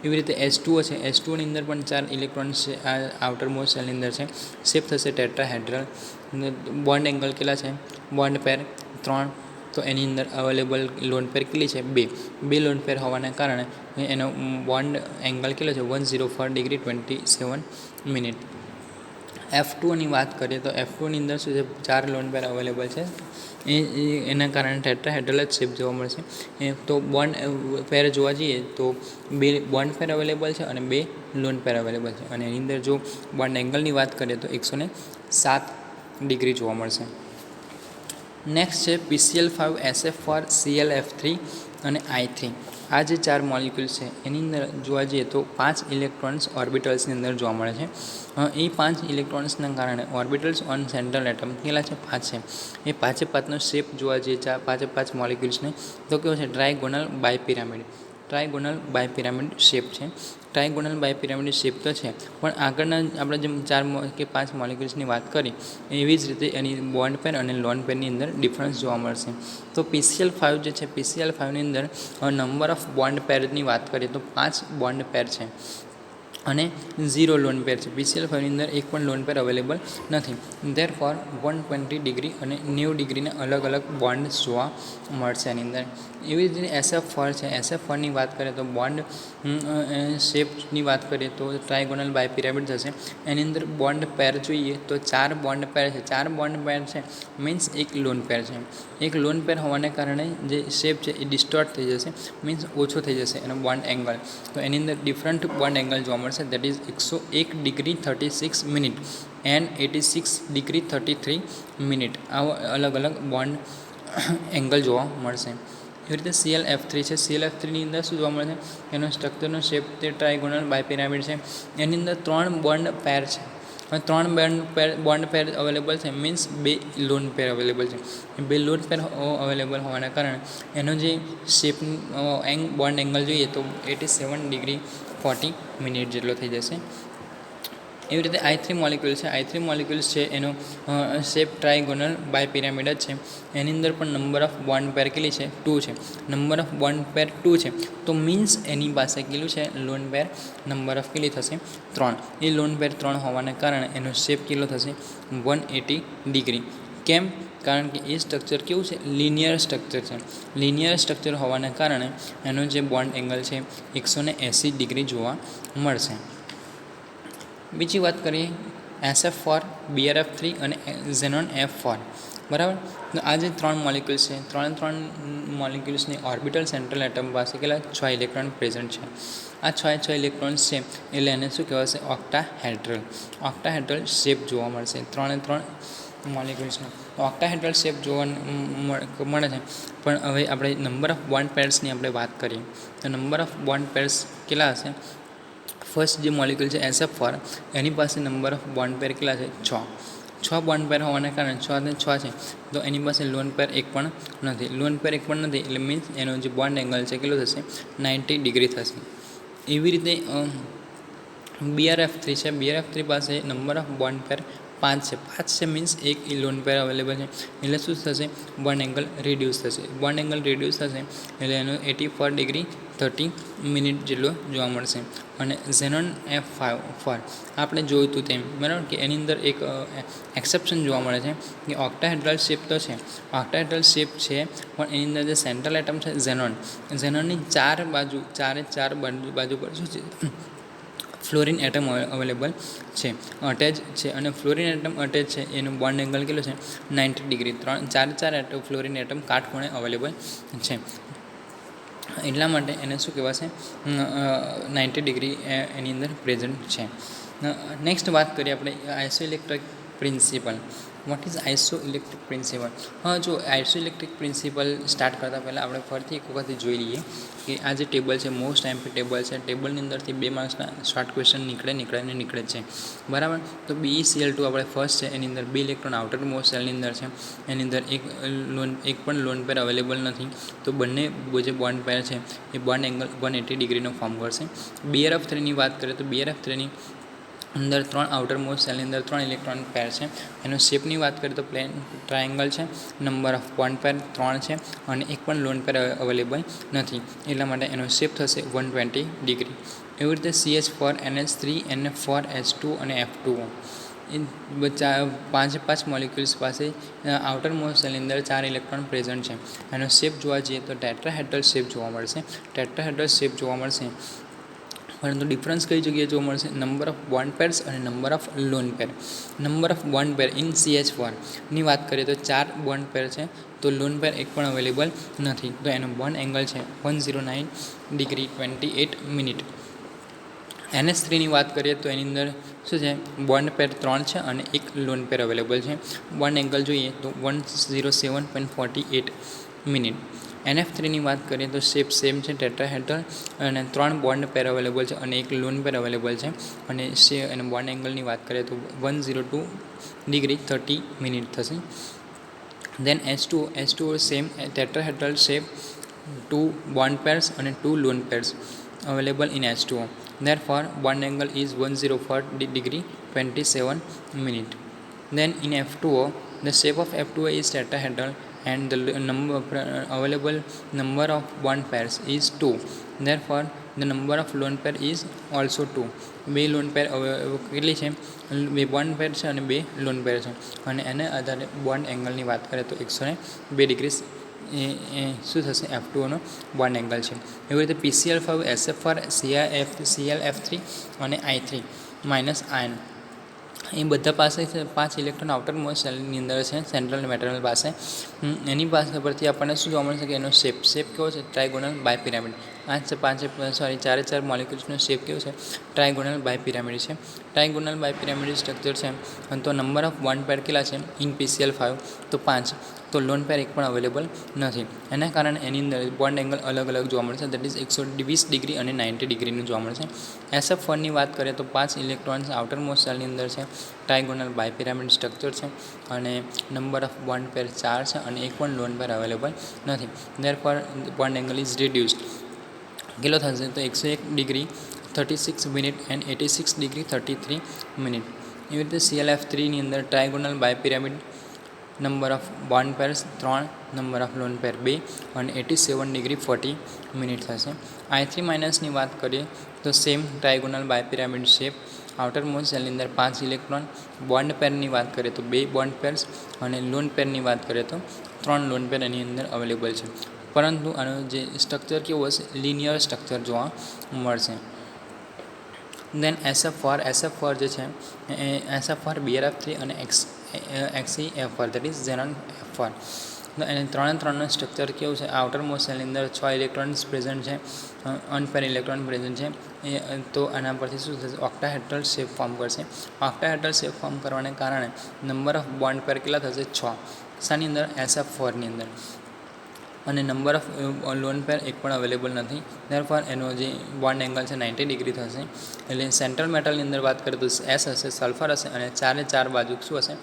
એવી રીતે H2O છે, H2Oની અંદર પણ 4 ઇલેક્ટ્રોન્સ છે આ આઉટર મોસ્ટ સેલની અંદર છે. શેપ થશે ટેટ્રાહેડ્રલ. બોન્ડ એંગલ કેટલા છે, બોન્ડ પેર 3. તો એની અંદર અવેલેબલ લોન પેર કેટલી છે, 2 લોન પેર હોવાને કારણે એનો બોન્ડ એંગલ કેટલો છે 104 ડિગ્રી 27 મિનિટ. F2ની વાત કરીએ તો F2ની અંદર શું છે, 4 લોન પેર અવેલેબલ છે. એના કારણે ટેટ્રાહેડ્રલ જ શેપ જોવા મળશે. તો બોન્ડ પેર જોવા જઈએ તો 2 બોન્ડ પેર અવેલેબલ છે અને 2 લોન પેર અવેલેબલ છે. અને એની અંદર જો બોન્ડ એંગલની વાત કરીએ તો 107 ડિગ્રી જોવા મળશે. નેક્સ્ટ છે PCl5, SF4, ClF3 અને I3. આ જે 4 મોલિક્યુલ્સ છે એની અંદર જોવા જઈએ તો 5 ઇલેક્ટ્રોન્સ ઓર્બિટલ્સની અંદર જોવા મળે છે. એ 5 ઇલેક્ટ્રોન્સના કારણે ઓર્બિટલ્સ ઓન સેન્ટ્રલ એટમ કેટલા છે, 5 છે. એ 5નો શેપ જોવા જઈએ 5 મોલિક્યુલ્સને તો કેવો છે, ટ્રાયગોનલ બાયપિરામિડ શેપ છે. ટ્રાયગોનલ બાયપિરામિડ શેપ તો છે, પણ આગળના આપણે જેમ 4 કે 5 મોલિક્યુલ્સની વાત કરી એવી જ રીતે એની બોન્ડ પેર અને લોન પેરની અંદર ડિફરન્સ જોવા મળશે. તો PCl5 જે છે, PCl5ની અંદર નંબર ઓફ બોન્ડ પેરની વાત કરીએ તો 5 બોન્ડ પેર છે અને 0 લોન પેર છે. PCl5ની અંદર એક પણ લોન પેર અવેલેબલ નથી. ધેરફોર 120 ડિગ્રી અને 90 ડિગ્રીના અલગ અલગ બોન્ડ જોવા મળશે એની અંદર. એવી જ રીતે SF4 છે, SF4ની વાત કરીએ તો બોન્ડ શેપની વાત કરીએ તો ટ્રાયગોનલ બાયપિરામિડ થશે. એની અંદર બોન્ડ પેર જોઈએ તો 4 બોન્ડ પેર છે. 4 બોન્ડ પેર છે મીન્સ એક લોન પેર છે. એક લોન પેર હોવાને કારણે જે શેપ છે એ ડિસ્ટોર્ટ થઈ જશે, મીન્સ ઓછો થઈ જશે એનો બોન્ડ એંગલ. તો એની અંદર ડિફરન્ટ બોન્ડ એંગલ જોવા મળશે, that is 101 degree 36 minute and 86 degree 33 minute. આવા અલગ અલગ બોન્ડ એંગલ જોવા મળશે. એવી રીતે ClF3 છે, ClF3ની અંદર શું જોવા મળે છે, એનો સ્ટ્રક્ચરનો શેપ તે ટ્રાયગોનલ બાયપિરામિડ છે. એની અંદર 3 બોન્ડ પેર છે. 3 બોન્ડ પેર અવેલેબલ છે, મીન્સ 2 લોન પેર અવેલેબલ છે. 2 લોન પેર અવેલેબલ હોવાના કારણે એનો જે શેપ બોન્ડ એંગલ જોઈએ તો 87 ડિગ્રી 40 મિનિટ જેટલો થઈ જશે. એવી રીતે I3 મોલિક્યુલ છે, I3 મોલિક્યુલ્સ છે એનો શેપ ટ્રાયગોનલ બાયપિરામિડ જ છે. એની અંદર પણ નંબર ઓફ બોન્ડ પેર કેટલી છે, 2 છે. નંબર ઓફ બોન્ડ પેર 2 છે તો મીન્સ એની પાસે કેટલું છે, લોન પેર નંબર ઓફ કેટલી થશે, 3. એ લોન પેર 3 હોવાને કારણે એનો શેપ કેટલો થશે, 180 ડિગ્રી. કેમ? કારણ કે એ સ્ટ્રક્ચર કેવું છે, લિનિયર સ્ટ્રક્ચર છે. લિનિયર સ્ટ્રક્ચર હોવાને કારણે એનો જે બોન્ડ એંગલ છે 180 ડિગ્રી જોવા મળશે. બીજી વાત કરીએ SF4, BRF3 અને ઝેનોન F4. બરાબર. તો આ જે 3 મોલિક્યુલ્સ છે, 3 મોલિક્યુલ્સની ઓર્બિટલ સેન્ટ્રલ એટમ પાસે કેટલા 6 ઇલેક્ટ્રોન પ્રેઝન્ટ છે. આ 6 ઇલેક્ટ્રોન્સ છે એટલે એને શું કહેવાશે, ઓક્ટાહેડ્રલ શેપ જોવા મળશે 3 મોલિક્યુલ્સનો. ઓક્ટાહેડ્રલ શેપ જોવા મળે છે. પણ હવે આપણે નંબર ઓફ બોન્ડ પેર્સની આપણે વાત કરીએ તો નંબર ઓફ બોન્ડ પેર્સ કેટલા હશે. ફર્સ્ટ જે મોલિક્યુલ છે SF4, એની પાસે નંબર ઓફ બોન્ડ પેર કેટલા છે, 6 બોન્ડ પેર હોવાને કારણે 6 ને 6 છે તો એની પાસે લોન પેર એક પણ નથી. લોન પેર એક પણ નથી એટલે મીન્સ એનો જે બોન્ડ એંગલ છે કેટલો થશે, 90 ડિગ્રી થશે. એવી રીતે BRF3 છે, BRF3 પાસે નંબર ઓફ બોન્ડ પેર 5 છે. 5 છે મીન્સ એક લોન પેર અવેલેબલ છે એટલે શું થશે, બોન્ડ એંગલ રિડ્યુસ થશે. બોન્ડ એંગલ રિડ્યુસ થશે એટલે એનો 84 ડિગ્રી 30 મિનિટ જેટલો જોવા મળશે. અને ઝેનોન F4 આપણે જોયું હતું તેમ, બરાબર, કે એની અંદર એક એક્સેપ્શન જોવા મળે છે કે ઓક્ટાહેડ્રલ શેપ તો છે, ઓક્ટાહેડ્રલ શેપ છે પણ એની અંદર જે સેન્ટ્રલ એટમ છે ઝેનોનની ચારે ચાર બાજુ પર શું છે, ફ્લોરિન એટમ અવેલેબલ છે, અટેચ છે. અને ફ્લોરિન એટમ અટેચ છે એનું બોન્ડ એંગલ કેટલો છે, 90 ડિગ્રી. ચાર ફ્લોરિન એટમ કાટખૂણે અવેલેબલ છે. એટલા માટે એને શું કહેવાશે, 90 ડિગ્રી એની અંદર પ્રેઝન્ટ છે. નેક્સ્ટ વાત કરીએ આપણે isoelectric principal. What is isoelectric principal? હા, જો આઇસોઇલેક્ટ્રિક પ્રિન્સિપલ સ્ટાર્ટ કરતાં પહેલાં આપણે ફરીથી એક વખત જોઈ લઈએ કે આ જે ટેબલ છે મોસ્ટ એમ્પી ટેબલ છે. ટેબલની અંદરથી 2 માર્ક્સના શોર્ટ ક્વેશ્ચન નીકળે છે, બરાબર. તો BeCl2 આપણે ફર્સ્ટ છે, એની અંદર 2 ઇલેક્ટ્રોન આઉટર મોસ્ટ સેલની અંદર છે. એની અંદર એક પણ લોન પેર અવેલેબલ નથી. તો બંને જે બોન્ડ પેર છે એ બોન્ડ એંગલ 180 ડિગ્રીનો ફોર્મ કરશે. BRF3ની વાત કરીએ તો BRF3ની અંદર 3 આઉટર મોસ્ટ સેલની અંદર 3 ઇલેક્ટ્રોન પેર છે. એનો શેપની વાત કરીએ તો પ્લેન ટ્રાયેંગલ છે. નંબર ઓફ બોન્ડ પેર 3 છે અને એક પણ લોન પેર અવેલેબલ નથી, એટલા માટે એનો શેપ થશે 120 ડિગ્રી. એવી રીતે CH4NH3 NF4H2 અને F2O એ પાંચે પાંચ મોલિક્યુલ્સ પાસે આઉટર મોસ્ટ સેલની અંદર 4 ઇલેક્ટ્રોન પ્રેઝન્ટ છે. એનો શેપ જોવા જઈએ તો ટેટ્રાહેડ્રલ શેપ જોવા મળશે. ટેટ્રાહેડ્રલ શેપ જોવા મળશે, પરંતુ ડિફરન્સ કઈ જગ્યાએ જોવા મળશે? નંબર ઓફ બોન્ડ પેર્સ અને number of lone pair. Number of bond pair in CH4 ની વાત કરીએ તો 4 બોન્ડ પેર છે, તો લોન પેર એક પણ અવેલેબલ નથી. તો એનો બોન્ડ એંગલ છે 109 ડિગ્રી 28 મિનિટ. NH3 ની વાત કરીએ તો એની અંદર શું છે? બોન્ડ પેર 3 છે અને એક લોન પેર અવેલેબલ છે. બોન્ડ એંગલ જોઈએ તો 107.48 મિનિટ. NF3 ની વાત કરીએ તો શેપ સેમ છે, ટેટ્રાહેડ્રલ, અને 3 બોન્ડ પેર અવેલેબલ છે અને એક લોન પેર અવેલેબલ છે. અને બોન્ડ એંગલની વાત કરીએ તો 102 ડિગ્રી 30 મિનિટ થશે. Then H2O same tetrahedral shape, 2 bond pairs અને 2 lone pairs available in H2O. Therefore, bond angle is 104 degree 27 minute. Then in F2O, the shape of F2O is tetrahedral and the available number of bond pairs is 2. Therefore, the number of lone pair is also 2. બે lone pair કેટલી છે? બે bond પેર છે અને બે loan pair છે, અને એને આધારે બોન્ડ એંગલની વાત કરીએ તો 102 ડિગ્રી શું થશે? F2Oનો બોન્ડ એંગલ છે. એવી રીતે PCl5, SF4, ClF3 અને I3 માઇનસ આયન એ બધા પાસે છે 5 ઇલેક્ટ્રોન આઉટર મોસ્ટ સેલની અંદર છે, સેન્ટ્રલ મેટરનલ પાસે. એની પાસે પરથી આપણને શું જોવા મળશે કે એનો શેપ કેવો છે? ટ્રાયગોનલ બાયપિરામિડ. આ ચારે ચાર મોલિક્યુલ્સનો શેપ કેવો છે? ટ્રાયગોનલ બાયપિરામિડ છે. ટ્રાયગોનલ બાયપિરામિડ સ્ટ્રક્ચર છે. તો નંબર ઓફ બોન્ડ પેર કેટલા છે ઇન PCl5? તો 5. તો લોન પેર એક પણ અવેલેબલ નથી. એના કારણે એની અંદર બોન્ડ એંગલ અલગ અલગ જોવા મળશે, દેટ ઇઝ 120 ડિગ્રી અને 90 ડિગ્રીનું જોવા મળશે. SF4ની વાત કરીએ તો 5 ઇલેક્ટ્રોન્સ આઉટર મોસ્ટ સેલની અંદર છે, ટ્રાયગોનલ બાયપિરામિડ સ્ટ્રક્ચર છે, અને નંબર ઓફ બોન્ડ પેર 4 છે અને એક પણ લોન પેર અવેલેબલ નથી. Therefore bond angle is reduced. કેટલો થશે? તો 101 degree 36 minute and 86 degree 33 minute. એવી રીતે ClF3ની અંદર trigonal bipyramid, number of bond pairs 3, number of lone pair 2 અને 87 ડિગ્રી 40 મિનિટ થશે. I3 માઇનસની વાત કરીએ તો સેમ ટ્રાયગોનલ બાયપિરામિડ શેપ, આઉટર મોસ્ટ સેલની અંદર 5 ઇલેક્ટ્રોન, બોન્ડ પેરની વાત કરીએ તો 2 બોન્ડ પેર્સ અને લોન પેરની વાત કરીએ તો 3 લોન પેર એની અંદર અવેલેબલ છે. પરંતુ આનું જે સ્ટ્રક્ચર કેવું હશે? લિનિયર સ્ટ્રક્ચર જોવા મળશે. દેન SF4 જે છે એ SF4 BRF3 અને XeF4 that is xenon F4. તો એને ત્રણનું સ્ટ્રક્ચર કેવું છે? આઉટર મોસ્ટ સેલની અંદર 6 ઇલેક્ટ્રોન્સ પ્રેઝન્ટ છે, અનપેર ઇલેક્ટ્રોન પ્રેઝન્ટ છે. તો આના પરથી શું થશે? ઓક્ટાહેડ્રલ શેપ ફોર્મ કરશે. ઓક્ટાહેડ્રલ શેપ ફોર્મ કરવાને કારણે નંબર ઓફ બોન્ડ પેર કેટલા થશે? 6. શાની અંદર? SF4ની અંદર. અને નંબર ઓફ લોન પેર એક પણ અવેલેબલ નથી. ધેરફોર એનો જે બોન્ડ એંગલ છે 90 ડિગ્રી થશે. એટલે સેન્ટ્રલ મેટલની અંદર વાત કરીએ તો S હશે, સલ્ફર હશે, અને 4 બાજુ શું હશે?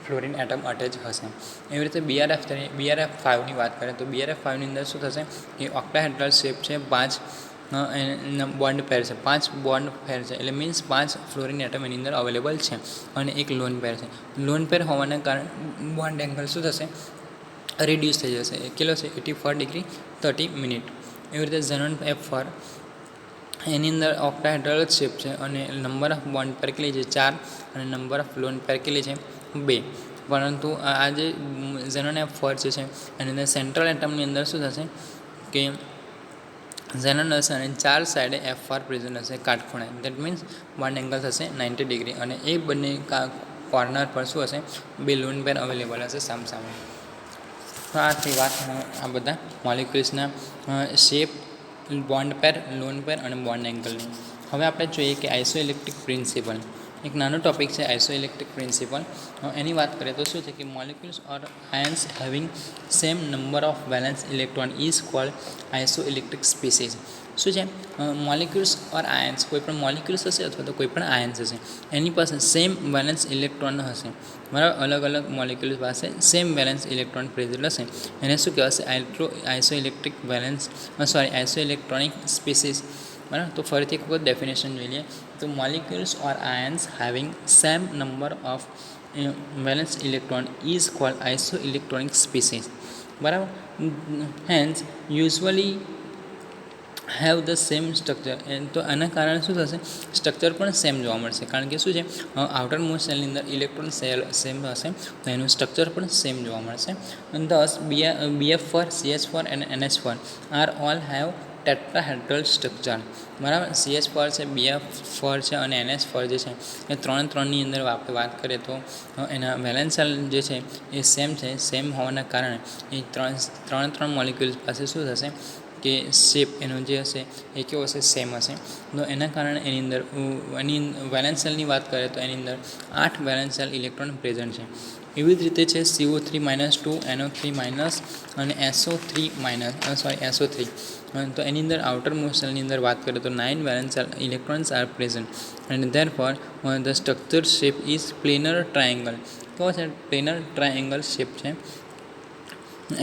ફ્લોરિન એટમ અટેચ હશે. એવી રીતે BRF5ની વાત કરીએ તો BRF5ની અંદર શું થશે? એ ઓક્ટાહેડ્રલ શેપ છે, 5 બોન્ડ પેર છે, 5 બોન્ડ પેર છે, એટલે મીન્સ 5 ફ્લોરિન એટમ એની અંદર અવેલેબલ છે, અને એક લોન પેર છે. લોન પેર હોવાના કારણે બોન્ડ એંગલ શું થશે? રિડ્યુસ થઈ જશે. કેટલો છે? 84 ડિગ્રી 30 મિનિટ. એવી રીતે ઝેનોન F4 એની અંદર ઓક્ટાહેડ્રલ શેપ છે, અને નંબર ઓફ બોન્ડ પેર કેટલી છે? 4, અને નંબર ઓફ લોન પેર કેટલી છે? 2. પરંતુ આ જે ઝેનોન F4 જે છે એની અંદર સેન્ટ્રલ એટમની અંદર શું થશે કે ઝેનોન હશે, અને 4 સાઈડે F4 પ્રેઝન્ટ હશે કાટખૂણે. દેટ મીન્સ બોન્ડ એંગલ થશે 90 ડિગ્રી, અને એ બંને કોર્નર પર શું હશે? 2 લોન પેર અવેલેબલ હશે સામસામે. તો આ થઈ વાત આ બધા મોલિક્યુલ્સના શેપ, બોન્ડ પેર, લોન પેર અને બોન્ડ એંગલની. હવે આપણે જોઈએ કે આઇસોઇલેક્ટ્રિક પ્રિન્સિપલ. એક નાનો ટોપિક છે આઇસોઇલેક્ટ્રિક પ્રિન્સિપલ. એની વાત કરીએ તો શું છે કે molecules or ions having same number of valence electron is called isoelectric species. શું છે? મોલિક્યુલ્સ ઓર આયન્સ, કોઈ પણ મોલિક્યુલ્સ હશે અથવા તો કોઈ પણ આયન્સ હશે, એની પાસે સેમ વેલેન્સ ઇલેક્ટ્રોન હશે, બરાબર? અલગ અલગ મોલિક્યુલ્સ પાસે સેમ વેલેન્સ ઇલેક્ટ્રોન પ્રેઝન્ટ હશે. એને શું કહેવાશે? આઇસોઇલેક્ટ્રિક આઇસોઇલેક્ટ્રોનિક સ્પીસીસ બરાબર. તો ફરીથી એક વખત ડેફિનેશન જોઈ લઈએ. તો molecules or ions having same number of valence electron is called isoelectronic species. બરાબર. Hence usually have the same structure. તો આના કારણે શું થશે, સ્ટ્રક્ચર પણ સેમ જોવા મળશે, કારણ કે શું છે, આઉટર મોસ્ટ સેલની અંદર ઇલેક્ટ્રોન સેમ હશે તો એનું સ્ટ્રક્ચર પણ સેમ જોવા મળશે. thus BF4, CH4 and NH4 are all have tetrahedral structure. બરાબર. CH4 છે, BF4 છે અને NH4 જે છે એ ત્રણની અંદર આપણે વાત કરીએ તો એના વેલેન્સ સેલ જે છે એ સેમ હોવાના કારણે એ ત્રણ મોલિક્યુલ્સ પાસે શું થશે કે શેપ એનો જે હશે એ કેવો હશે, સેમ હશે. તો એના કારણે એની વેલેન્સ સેલની વાત કરીએ તો એની અંદર 8 વેલેન્સ સેલ ઇલેક્ટ્રોન પ્રેઝન્ટ છે. એવી જ રીતે છે CO3-2, NO3- અને SO3. તો એની અંદર આઉટર મોસ્ટ સેલની અંદર વાત કરીએ તો 9 valence shell electrons are present and therefore the structure shape is planar triangle. કેવો છે, પ્લેનર ટ્રાયેંગલ શેપ છે.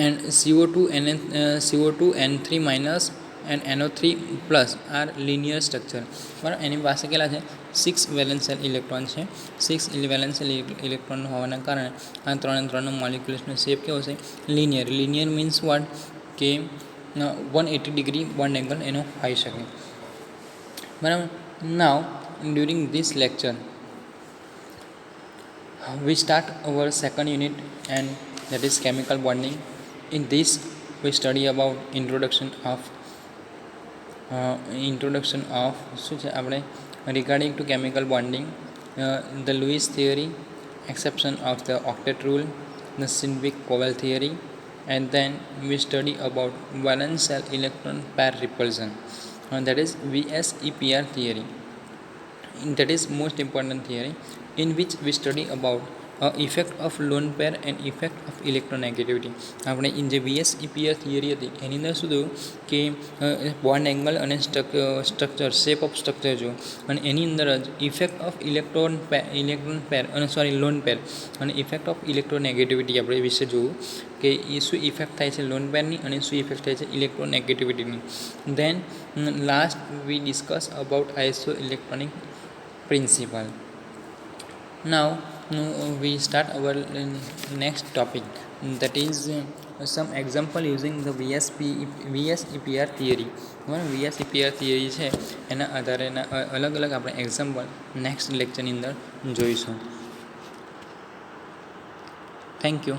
And CO2 N3- and NO3+ are linear structure. બરાબર. એની પાસે કેટલા છે, 6 વેલેન્સ સેલ ઇલેક્ટ્રોન છે. 6 વેલેન્સ સેલ ઇલેક્ટ્રોન હોવાના કારણે આ ત્રણ મોલિક્યુલ્સનો શેપ કેવો છે, લિનિયર મીન્સ વોટ કે 180 ડિગ્રી બોન્ડ એંગલ એનો હોઈ શકે. બરાબર. Now during this lecture we start our second unit, and that is chemical bonding. In this we study about introduction of શું છે આપણે regarding to chemical bonding, the Lewis theory, exception of the octet rule, the Sindvik-Powell theory, and then we study about valence shell electron pair repulsion, that is VSEPR theory. That is most important theory in which we study about effect of lone pair and effect of electronegativity. આપણે જે VSEPR theory હતી એની અંદર શું થયું કે bond angle અને structure shape of structure જોયું, અને એની અંદર જ ઇફેક્ટ ઓફ ઇલેક્ટ્રોન પેર અને લોન પેર અને ઇફેક્ટ ઓફ ઇલેક્ટ્રોનેગેટિવિટી આપણે વિશે જોયું કે એ શું ઇફેક્ટ થાય છે લોન પેરની અને શું ઇફેક્ટ થાય છે ઇલેક્ટ્રોનેગેટિવિટીની. Then last we discuss about isoelectronic principle. Now we start our next topic, that is some example using the VSEPR theory. VSEPR theory છે એના આધારે અલગ આપણે એક્ઝામ્પલ નેક્સ્ટ લેક્ચરની અંદર જોઈશું. Thank you.